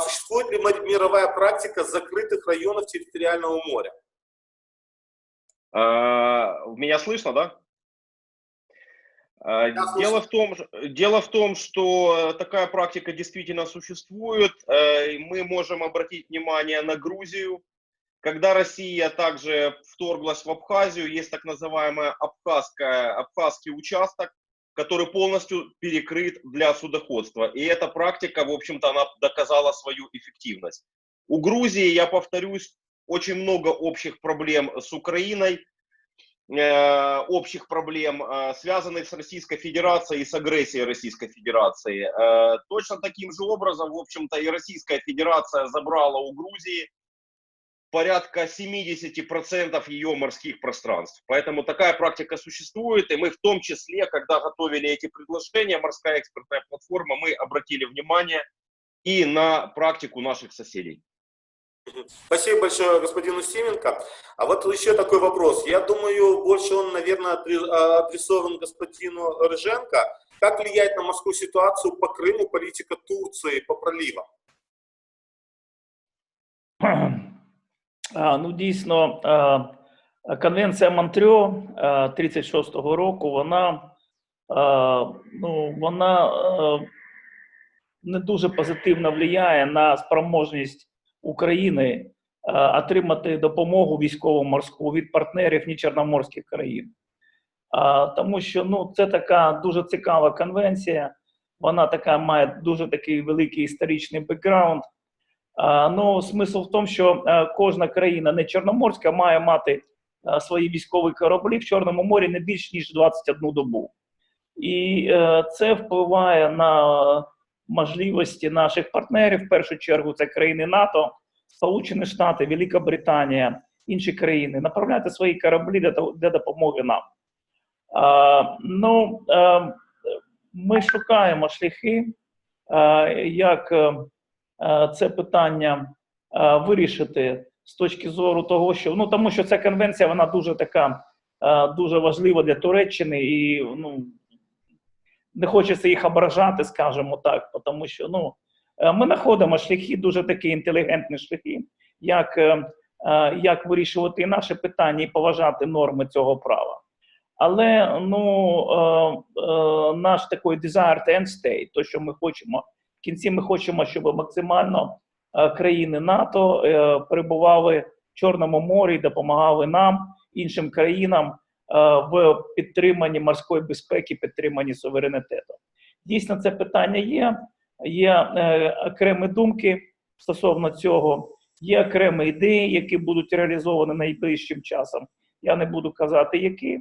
Существует ли мировая практика закрытых районов территориального моря? Меня слышно, да? Дело в том, что такая практика действительно существует. Мы можем обратить внимание на Грузию. Когда Россия также вторглась в Абхазию, есть так называемый абхазский участок, который полностью перекрыт для судоходства. И эта практика, в общем-то, она доказала свою эффективность. У Грузии, я повторюсь, очень много общих проблем с Украиной, общих проблем, связанных с Российской Федерацией и с агрессией Российской Федерации. Точно таким же образом, в общем-то, и Российская Федерация забрала у Грузии порядка 70% ее морских пространств. Поэтому такая практика существует, и мы в том числе, когда готовили эти предложения, морская экспертная платформа, мы обратили внимание и на практику наших соседей. Спасибо большое господину Стименко. А вот еще такой вопрос. Я думаю, больше он, наверное, адресован господину Рыженко. Как влияет на морскую ситуацию по Крыму политика Турции по проливам? Ну, дійсно, конвенція Монтрьо 36-го року, вона не дуже позитивно впливає на спроможність України отримати допомогу військово-морську від партнерів нечорноморських країн. Тому що це така дуже цікава конвенція, вона така має дуже такий великий історичний бекграунд. Смисл в тому, що кожна країна не чорноморська має мати свої військові кораблі в Чорному морі не більш ніж 21 добу. І це впливає на можливості наших партнерів, в першу чергу це країни НАТО, Сполучені Штати, Велика Британія, інші країни, направляти свої кораблі для допомоги нам. Ми шукаємо шляхи, як це питання вирішити з точки зору того, що тому що ця конвенція, вона дуже така, дуже важлива для Туреччини, і не хочеться їх ображати, скажімо так, тому що ми знаходимо шляхи, дуже такі інтелігентні шляхи, як вирішувати і наші питання, і поважати норми цього права. Але наш такий desired end state, то, що ми хочемо, в кінці ми хочемо, щоб максимально країни НАТО перебували в Чорному морі і допомагали нам, іншим країнам, в підтриманні морської безпеки, підтриманні суверенітету. Дійсно, це питання є окремі думки стосовно цього, є окремі ідеї, які будуть реалізовані найближчим часом. Я не буду казати, які,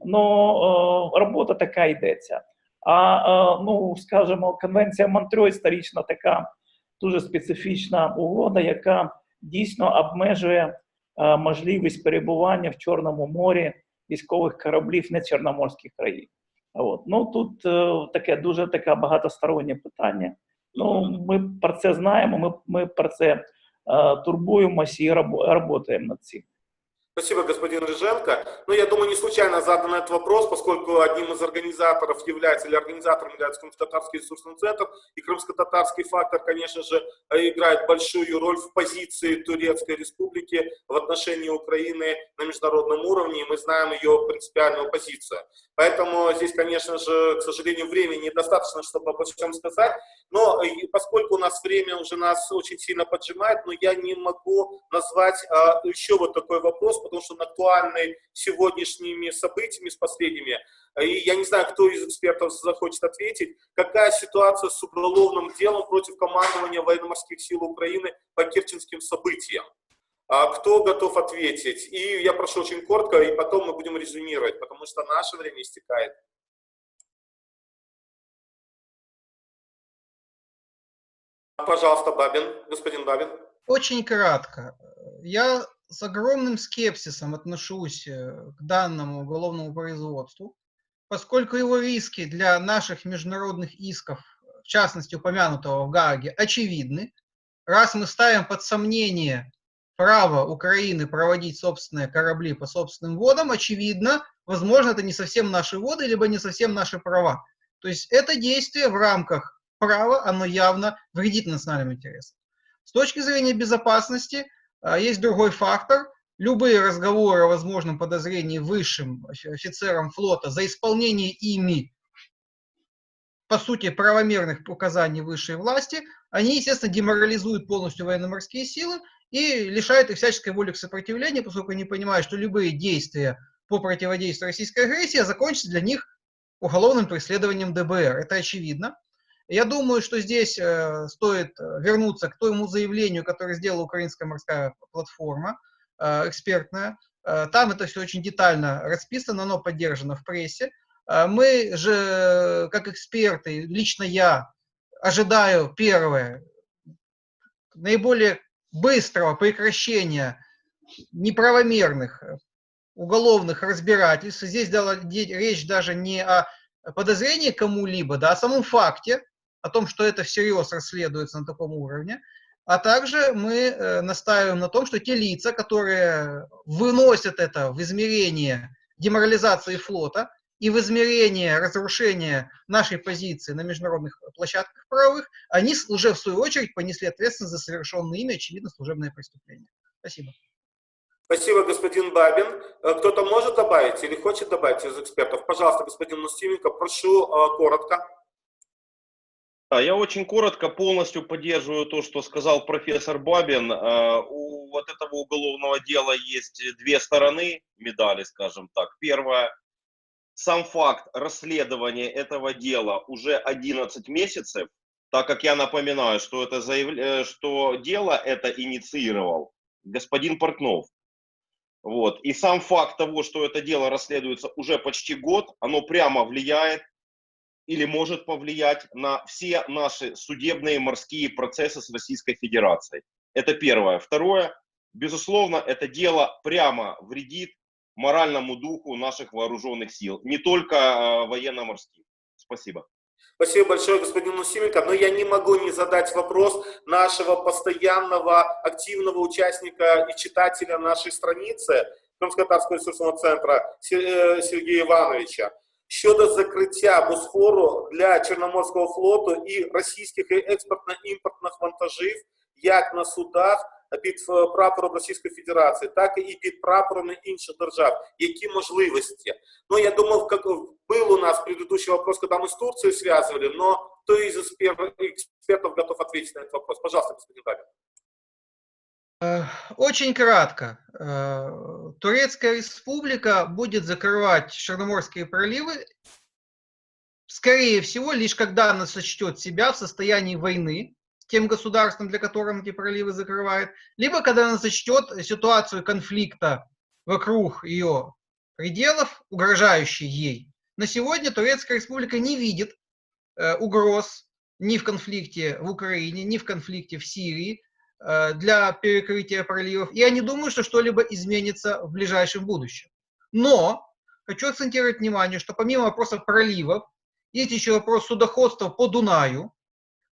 Но робота така йдеться. Ну, скажімо, Конвенція Монтрё історична така дуже специфічна угода, яка дійсно обмежує можливість перебування в Чорному морі військових кораблів не чорноморських країн. Ну, тут таке дуже таке багатостороннє питання. Ну, ми про це знаємо, ми про це турбуємося і працюємо над цим. Спасибо, господин Рыженко. Ну, я думаю, не случайно задан этот вопрос, поскольку одним из организаторов является, или организатором является Крымско-Татарский ресурсный центр, и крымско-татарский фактор, конечно же, играет большую роль в позиции Турецкой Республики в отношении Украины на международном уровне, и мы знаем ее принципиальную позицию. Поэтому здесь, конечно же, к сожалению, времени недостаточно, чтобы обо всем сказать, но поскольку у нас время уже нас очень сильно поджимает, но я не могу назвать еще вот такой вопрос, потому что он актуальный сегодняшними событиями, с последними. И я не знаю, кто из экспертов захочет ответить, какая ситуация с уголовным делом против командования военно-морских сил Украины по керченским событиям. Кто готов ответить? И я прошу очень коротко, и потом мы будем резюмировать, потому что наше время истекает. Пожалуйста, Бабин, господин Бабин. Очень кратко. Я с огромным скепсисом отношусь к данному уголовному производству, поскольку его риски для наших международных исков, в частности упомянутого в Гааге, очевидны. Раз мы ставим под сомнение право Украины проводить собственные корабли по собственным водам, очевидно, возможно, это не совсем наши воды, либо не совсем наши права. То есть это действие в рамках права, оно явно вредит национальным интересам. С точки зрения безопасности есть другой фактор. Любые разговоры о возможном подозрении высшим офицерам флота за исполнение ими, по сути, правомерных указаний высшей власти, они, естественно, деморализуют полностью военно-морские силы и лишают их всяческой воли к сопротивлению, поскольку они понимают, что любые действия по противодействию российской агрессии закончатся для них уголовным преследованием ДБР. Это очевидно. Я думаю, что здесь стоит вернуться к тому заявлению, которое сделала Украинская морская платформа экспертная. Там это все очень детально расписано, оно поддержано в прессе. Мы же, как эксперты, лично я, ожидаю первое, наиболее быстрого прекращения неправомерных уголовных разбирательств. Здесь речь даже не о подозрении кому-либо, да, о самом факте, о том, что это всерьез расследуется на таком уровне, а также мы настаиваем на том, что те лица, которые выносят это в измерение деморализации флота и в измерение разрушения нашей позиции на международных площадках правовых, они уже в свою очередь понесли ответственность за совершенные ими, очевидно, служебные преступления. Спасибо. Спасибо, господин Бабин. Кто-то может добавить или хочет добавить из экспертов? Пожалуйста, господин Мустименко, прошу коротко. Да, я очень коротко полностью поддерживаю то, что сказал профессор Бабин. У вот этого уголовного дела есть две стороны медали, скажем так. Первая. Сам факт расследования этого дела уже 11 месяцев, так как я напоминаю, что, что дело это инициировал господин Портнов. Вот. И сам факт того, что это дело расследуется уже почти год, оно прямо влияет или может повлиять на все наши судебные морские процессы с Российской Федерацией. Это первое. Второе, безусловно, это дело прямо вредит моральному духу наших вооруженных сил, не только военно-морских. Спасибо. Спасибо большое, господин Мусименко. Но я не могу не задать вопрос нашего постоянного активного участника и читателя нашей страницы Крымско-Татарского ресурсного центра Сергея Ивановича. Щодо закриття Босфору для Чорноморського флоту і російських експортно-імпортних вантажів як на судах під прапором Російської Федерації, так і під прапорами інших держав. Які можливості? Ну, я думал, как был у нас предыдущий вопрос, когда мы с Турцией связывали, но кто из экспертов готов ответить на этот вопрос? Пожалуйста, господин Бабин. Очень кратко. Турецкая республика будет закрывать Черноморские проливы, скорее всего, лишь когда она сочтет себя в состоянии войны с тем государством, для которого эти проливы закрывает, либо когда она сочтет ситуацию конфликта вокруг ее пределов, угрожающей ей. На сегодня Турецкая Республика не видит угроз ни в конфликте в Украине, ни в конфликте в Сирии для перекрытия проливов. Я не думаю, что что-либо изменится в ближайшем будущем. Но хочу акцентировать внимание, что помимо вопросов проливов, есть еще вопрос судоходства по Дунаю,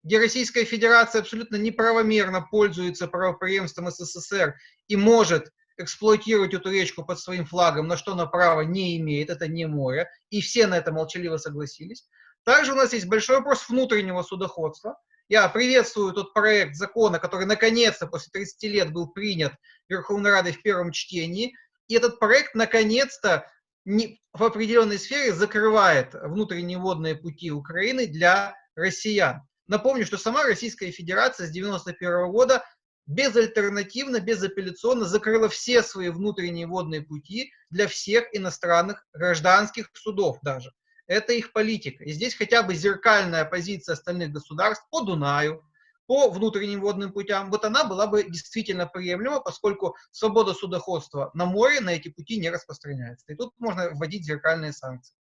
где Российская Федерация абсолютно неправомерно пользуется правопреемством СССР и может эксплуатировать эту речку под своим флагом, на что она права не имеет, это не море, и все на это молчаливо согласились. Также у нас есть большой вопрос внутреннего судоходства. Я приветствую тот проект закона, который наконец-то после 30 лет был принят Верховной Радой в первом чтении, и этот проект наконец-то в определенной сфере закрывает внутренние водные пути Украины для россиян. Напомню, что сама Российская Федерация с 1991 года безальтернативно, безапелляционно закрыла все свои внутренние водные пути для всех иностранных гражданских судов даже. Это их политика. И здесь хотя бы зеркальная позиция остальных государств по Дунаю, по внутренним водным путям, вот она была бы действительно приемлема, поскольку свобода судоходства на море на эти пути не распространяется. И тут можно вводить зеркальные санкции.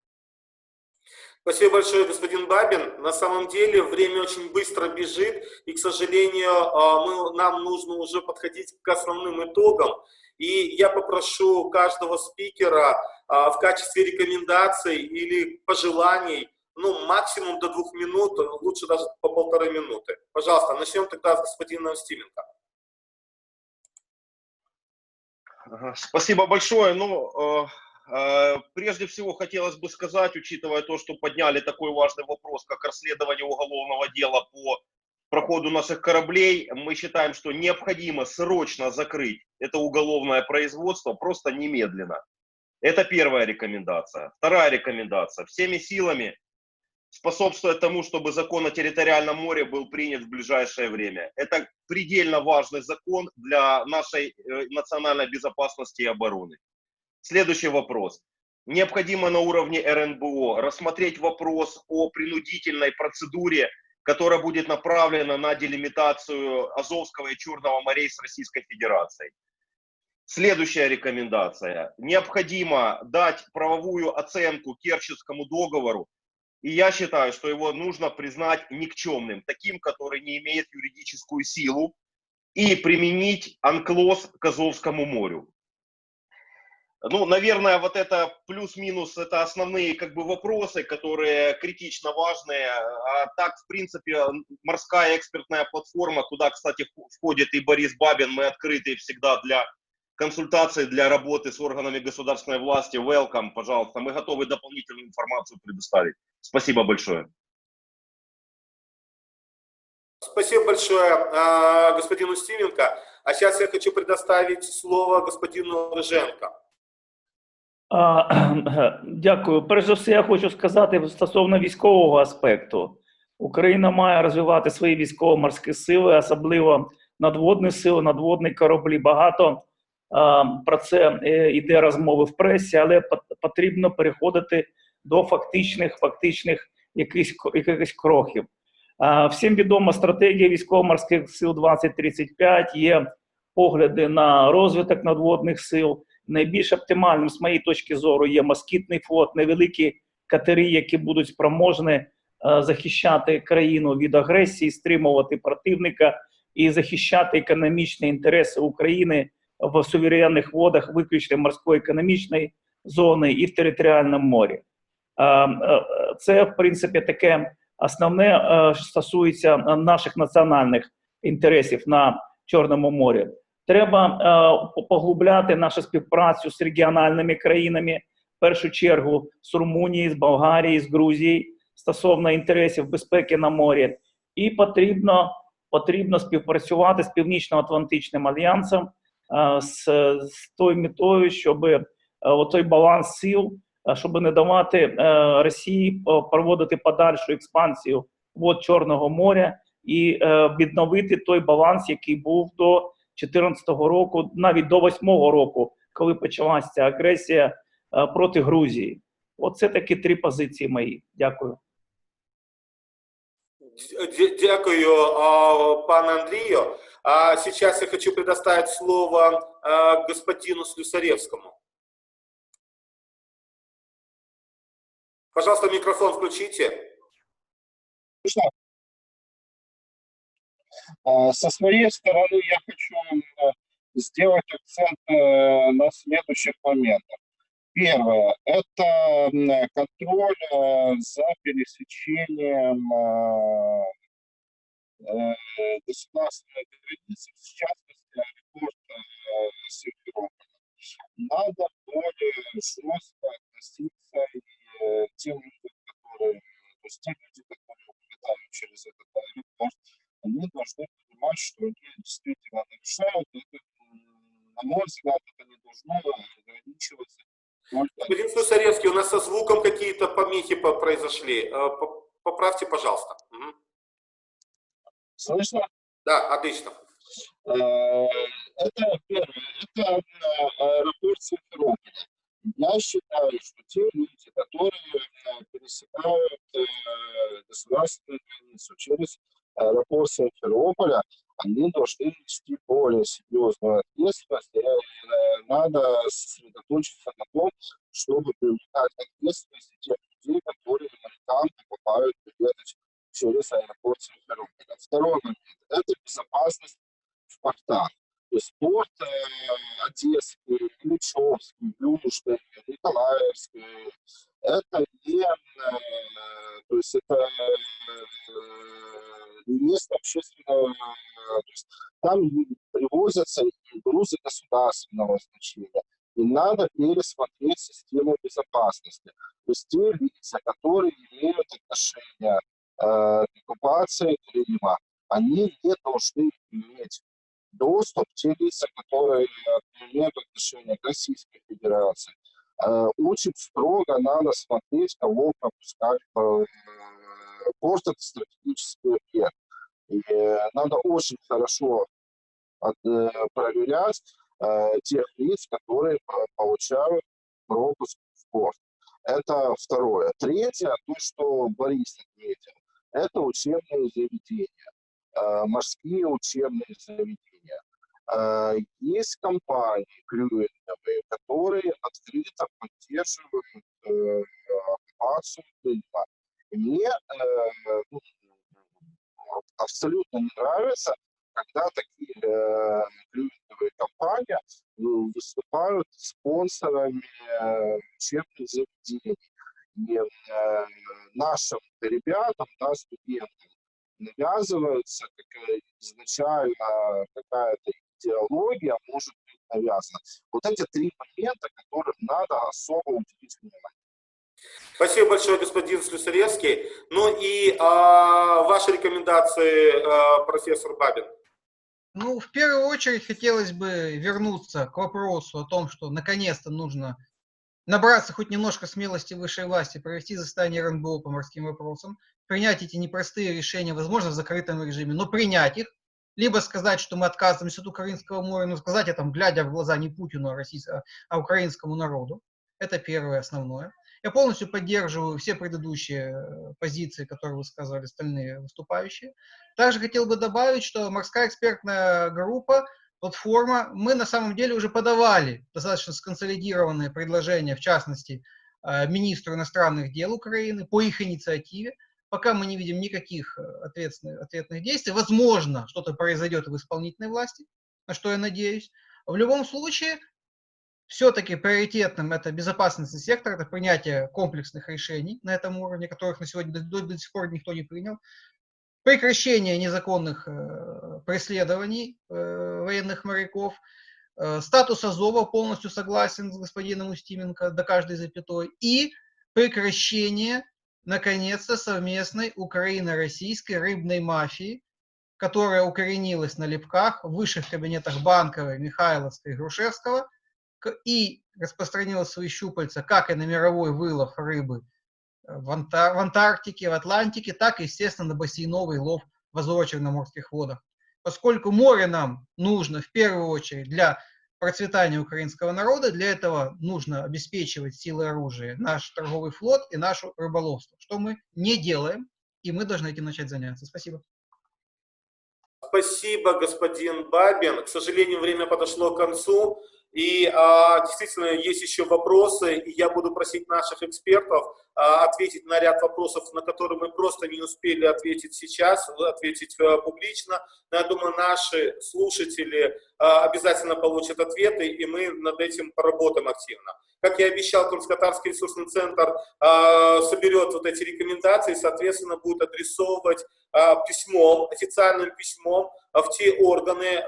Спасибо большое, господин Бабин. На самом деле время очень быстро бежит, и, к сожалению, нам нужно уже подходить к основным итогам. И я попрошу каждого спикера в качестве рекомендаций или пожеланий, максимум до 2 минут, лучше даже по 1,5 минуты. Пожалуйста, начнем тогда с господина Устименко. Спасибо большое. Прежде всего хотелось бы сказать, учитывая то, что подняли такой важный вопрос, как расследование уголовного дела по проходу наших кораблей, мы считаем, что необходимо срочно закрыть это уголовное производство просто немедленно. Это первая рекомендация. Вторая рекомендация. Всеми силами способствовать тому, чтобы закон о территориальном море был принят в ближайшее время. Это предельно важный закон для нашей национальной безопасности и обороны. Следующий вопрос. Необходимо на уровне РНБО рассмотреть вопрос о принудительной процедуре, которая будет направлена на делимитацию Азовского и Черного морей с Российской Федерацией. Следующая рекомендация. Необходимо дать правовую оценку Керченскому договору, и я считаю, что его нужно признать никчемным, таким, который не имеет юридическую силу, и применить анклоз к Азовскому морю. Наверное, вот это плюс-минус, это основные вопросы, которые критично важные. А так, в принципе, морская экспертная платформа, куда, кстати, входит и Борис Бабин, мы открыты всегда для консультаций, для работы с органами государственной власти. Welcome, пожалуйста, мы готовы дополнительную информацию предоставить. Спасибо большое. Спасибо большое господину Устименко. А сейчас я хочу предоставить слово господину Риженко. Дякую. Перш за все, я хочу сказати стосовно військового аспекту. Україна має розвивати свої військово-морські сили, особливо надводні сили, надводні кораблі. Багато про це йде розмови в пресі, але потрібно переходити до фактичних якихось кроків. Всім відома стратегія військово-морських сил 2035, є погляди на розвиток надводних сил. Найбільш оптимальним, з моєї точки зору, є москітний флот, невеликі катери, які будуть спроможні захищати країну від агресії, стримувати противника і захищати економічні інтереси України в суверенних водах, виключно морської економічної зони і в територіальному морі. Це, в принципі, таке основне, що стосується наших національних інтересів на Чорному морі. Треба поглубляти нашу співпрацю з регіональними країнами, в першу чергу з Румунії, з Болгарії, з Грузії, стосовно інтересів безпеки на морі. І потрібно співпрацювати з Північно-Атлантичним альянсом з тою метою, щоб той баланс сил, щоб не давати Росії проводити подальшу експансію вод Чорного моря і відновити той баланс, який був до 2014 року, навіть до 2008 року, коли почалася ця агресія проти Грузії. Оце такі 3 позиції мої. Дякую. Дякую, пане Андрію. А сейчас я хочу предоставить слово господину Слюсаревскому. Пожалуйста, микрофон включите. Со своей стороны я хочу сделать акцент на следующих моментах. Первое – это контроль за пересечением государственной границы, в частности, аэропорт Симферополя. Надо более жестко относиться и тем людям, которые, то есть те люди, которые улетают через этот аэропорт, они должны понимать, что они действительно нарушают. Это, на мой взгляд, это не должно ограничиваться. Господин Слюсаревский, у нас со звуком какие-то помехи произошли. Поправьте, пожалуйста. Угу. Слышно? Да, отлично. Это первое. Это аэропорт Симферополя. Я считаю, что те люди, которые пересекают государственную границу через аэропорт Симферополя, они должны нести более серьезную ответственность. И надо сосредоточиться на том, чтобы привлекать к ответственности тех людей, которые морякам покупают билеты через аэропорт Симферополя. Второй момент – это безопасность в портах. То есть порт Одесский, Ильичевский, Южный, Николаевский – это не, то есть это место общественного, то есть там привозятся грузы государственного значения. И надо пересмотреть систему безопасности. То есть те лица, которые имеют отношение к оккупации Крыма, они не должны иметь доступ, те лица, которые имеют отношение к Российской Федерации. Очень строго надо смотреть, кого пропускать в порт, это стратегический объект. И надо очень хорошо проверять тех лиц, которые получают пропуск в порт. Это второе. Третье, то, что Борис отметил, это учебные заведения, морские учебные заведения. Есть компании крюинговые, которые открыто поддерживают оккупацию Крыма. Мне абсолютно не нравится, когда такие крюинговые компании выступают спонсорами учебных заведений. И нашим ребятам, студентам навязывается изначально какая-то идеология, может быть навязана. Вот эти три момента, которым надо особо уделить внимание. Спасибо большое, господин Слюсаревский. Ну и ваши рекомендации, профессор Бабин. Ну, в первую очередь хотелось бы вернуться к вопросу о том, что наконец-то нужно набраться хоть немножко смелости высшей власти, провести заседание РНБО по морским вопросам, принять эти непростые решения, возможно, в закрытом режиме, но принять их, либо сказать, что мы отказываемся от Украинского моря, но сказать это, глядя в глаза не Путину, а украинскому народу. Это первое, основное. Я полностью поддерживаю все предыдущие позиции, которые высказывали остальные выступающие. Также хотел бы добавить, что морская экспертная группа, платформа, мы на самом деле уже подавали достаточно сконсолидированные предложения, в частности, министру иностранных дел Украины по их инициативе. Пока мы не видим никаких ответных действий. Возможно, что-то произойдет в исполнительной власти, на что я надеюсь. В любом случае, все-таки приоритетным это безопасностный сектор, это принятие комплексных решений на этом уровне, которых на сегодня до сих пор никто не принял. Прекращение незаконных преследований военных моряков. Статус Азова полностью согласен с господином Устименко до каждой запятой. И прекращение, наконец-то, совместной украино-российской рыбной мафии, которая укоренилась на Липках, в высших кабинетах Банковой, Михайловской и Грушевского, и распространила свои щупальца как и на мировой вылов рыбы в Антарктике, в Атлантике, так и, естественно, на бассейновый лов в азово-черноморских водах. Поскольку море нам нужно в первую очередь для процветания украинского народа, для этого нужно обеспечивать силой оружия наш торговый флот и наше рыболовство, что мы не делаем, и мы должны этим начать заняться. Спасибо. Спасибо, господин Бабин. К сожалению, время подошло к концу. И действительно есть еще вопросы, и я буду просить наших экспертов ответить на ряд вопросов, на которые мы просто не успели ответить сейчас, ответить публично. Но я думаю, наши слушатели обязательно получат ответы, и мы над этим поработаем активно. Как я обещал, Крымско-Татарский ресурсный центр соберет вот эти рекомендации, соответственно, будет адресовывать письмом, официальным письмом в те органы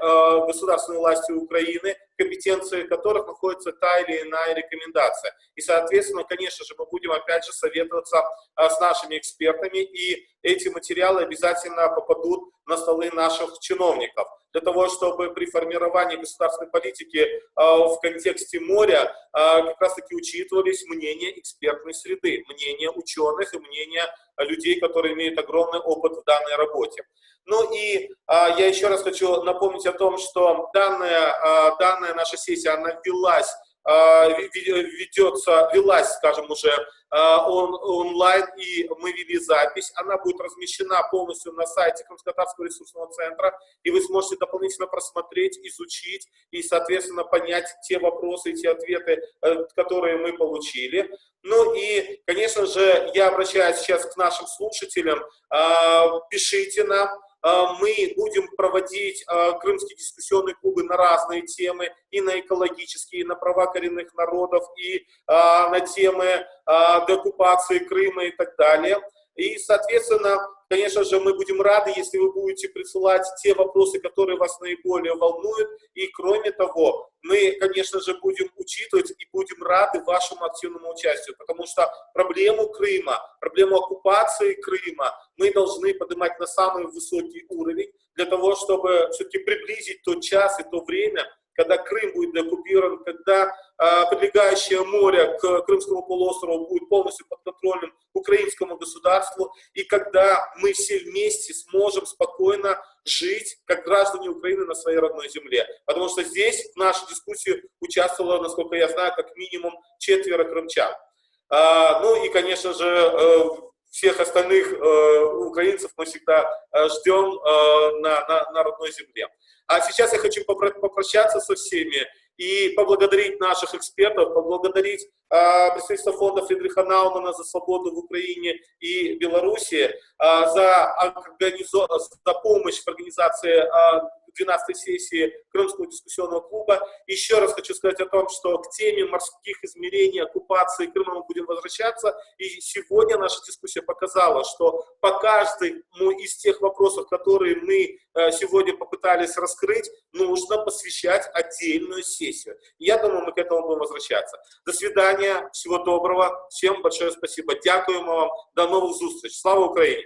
государственной власти Украины, компетенции которых находится та или иная рекомендация. И, соответственно, конечно же, мы будем опять же советоваться с нашими экспертами, и эти материалы обязательно попадут на столы наших чиновников, для того, чтобы при формировании государственной политики в контексте моря как раз-таки учитывались мнения экспертной среды, мнения ученых и мнения людей, которые имеют огромный опыт в данной работе. Ну и я еще раз хочу напомнить о том, что данная наша сессия, она велась, скажем, уже онлайн, и мы вели запись. Она будет размещена полностью на сайте Крымско-Татарского ресурсного центра, и вы сможете дополнительно просмотреть, изучить и, соответственно, понять те вопросы и те ответы, которые мы получили. Ну и, конечно же, я обращаюсь сейчас к нашим слушателям. Пишите нам. Мы будем проводить крымские дискуссионные клубы на разные темы, и на экологические, и на права коренных народов, и на темы деоккупации Крыма и так далее. И, соответственно, конечно же, мы будем рады, если вы будете присылать те вопросы, которые вас наиболее волнуют. И, кроме того, мы, конечно же, будем учитывать и будем рады вашему активному участию, потому что проблему Крыма, проблему оккупации Крыма мы должны поднимать на самый высокий уровень, для того, чтобы все-таки приблизить тот час и то время, когда Крым будет деоккупирован, когда прилегающее море к Крымскому полуострову будет полностью подконтрольным украинскому государству, и когда мы все вместе сможем спокойно жить, как граждане Украины, на своей родной земле. Потому что здесь в нашей дискуссии участвовало, насколько я знаю, как минимум 4 крымчан. Ну и, конечно же, всех остальных украинцев мы всегда ждем на родной земле. А сейчас я хочу попрощаться со всеми и поблагодарить наших экспертов, поблагодарить представительство фонда Фридриха Наумана за свободу в Украине и Беларуси, за помощь в организации 12-й сессии Крымского дискуссионного клуба. Еще раз хочу сказать о том, что к теме морских измерений оккупации Крыма мы будем возвращаться. И сегодня наша дискуссия показала, что по каждому из тех вопросов, которые мы сегодня попытались раскрыть, нужно посвящать отдельную сессию. Я думаю, мы к этому будем возвращаться. До свидания, всего доброго, всем большое спасибо. Дякуємо вам, до новых встреч. Слава Украине!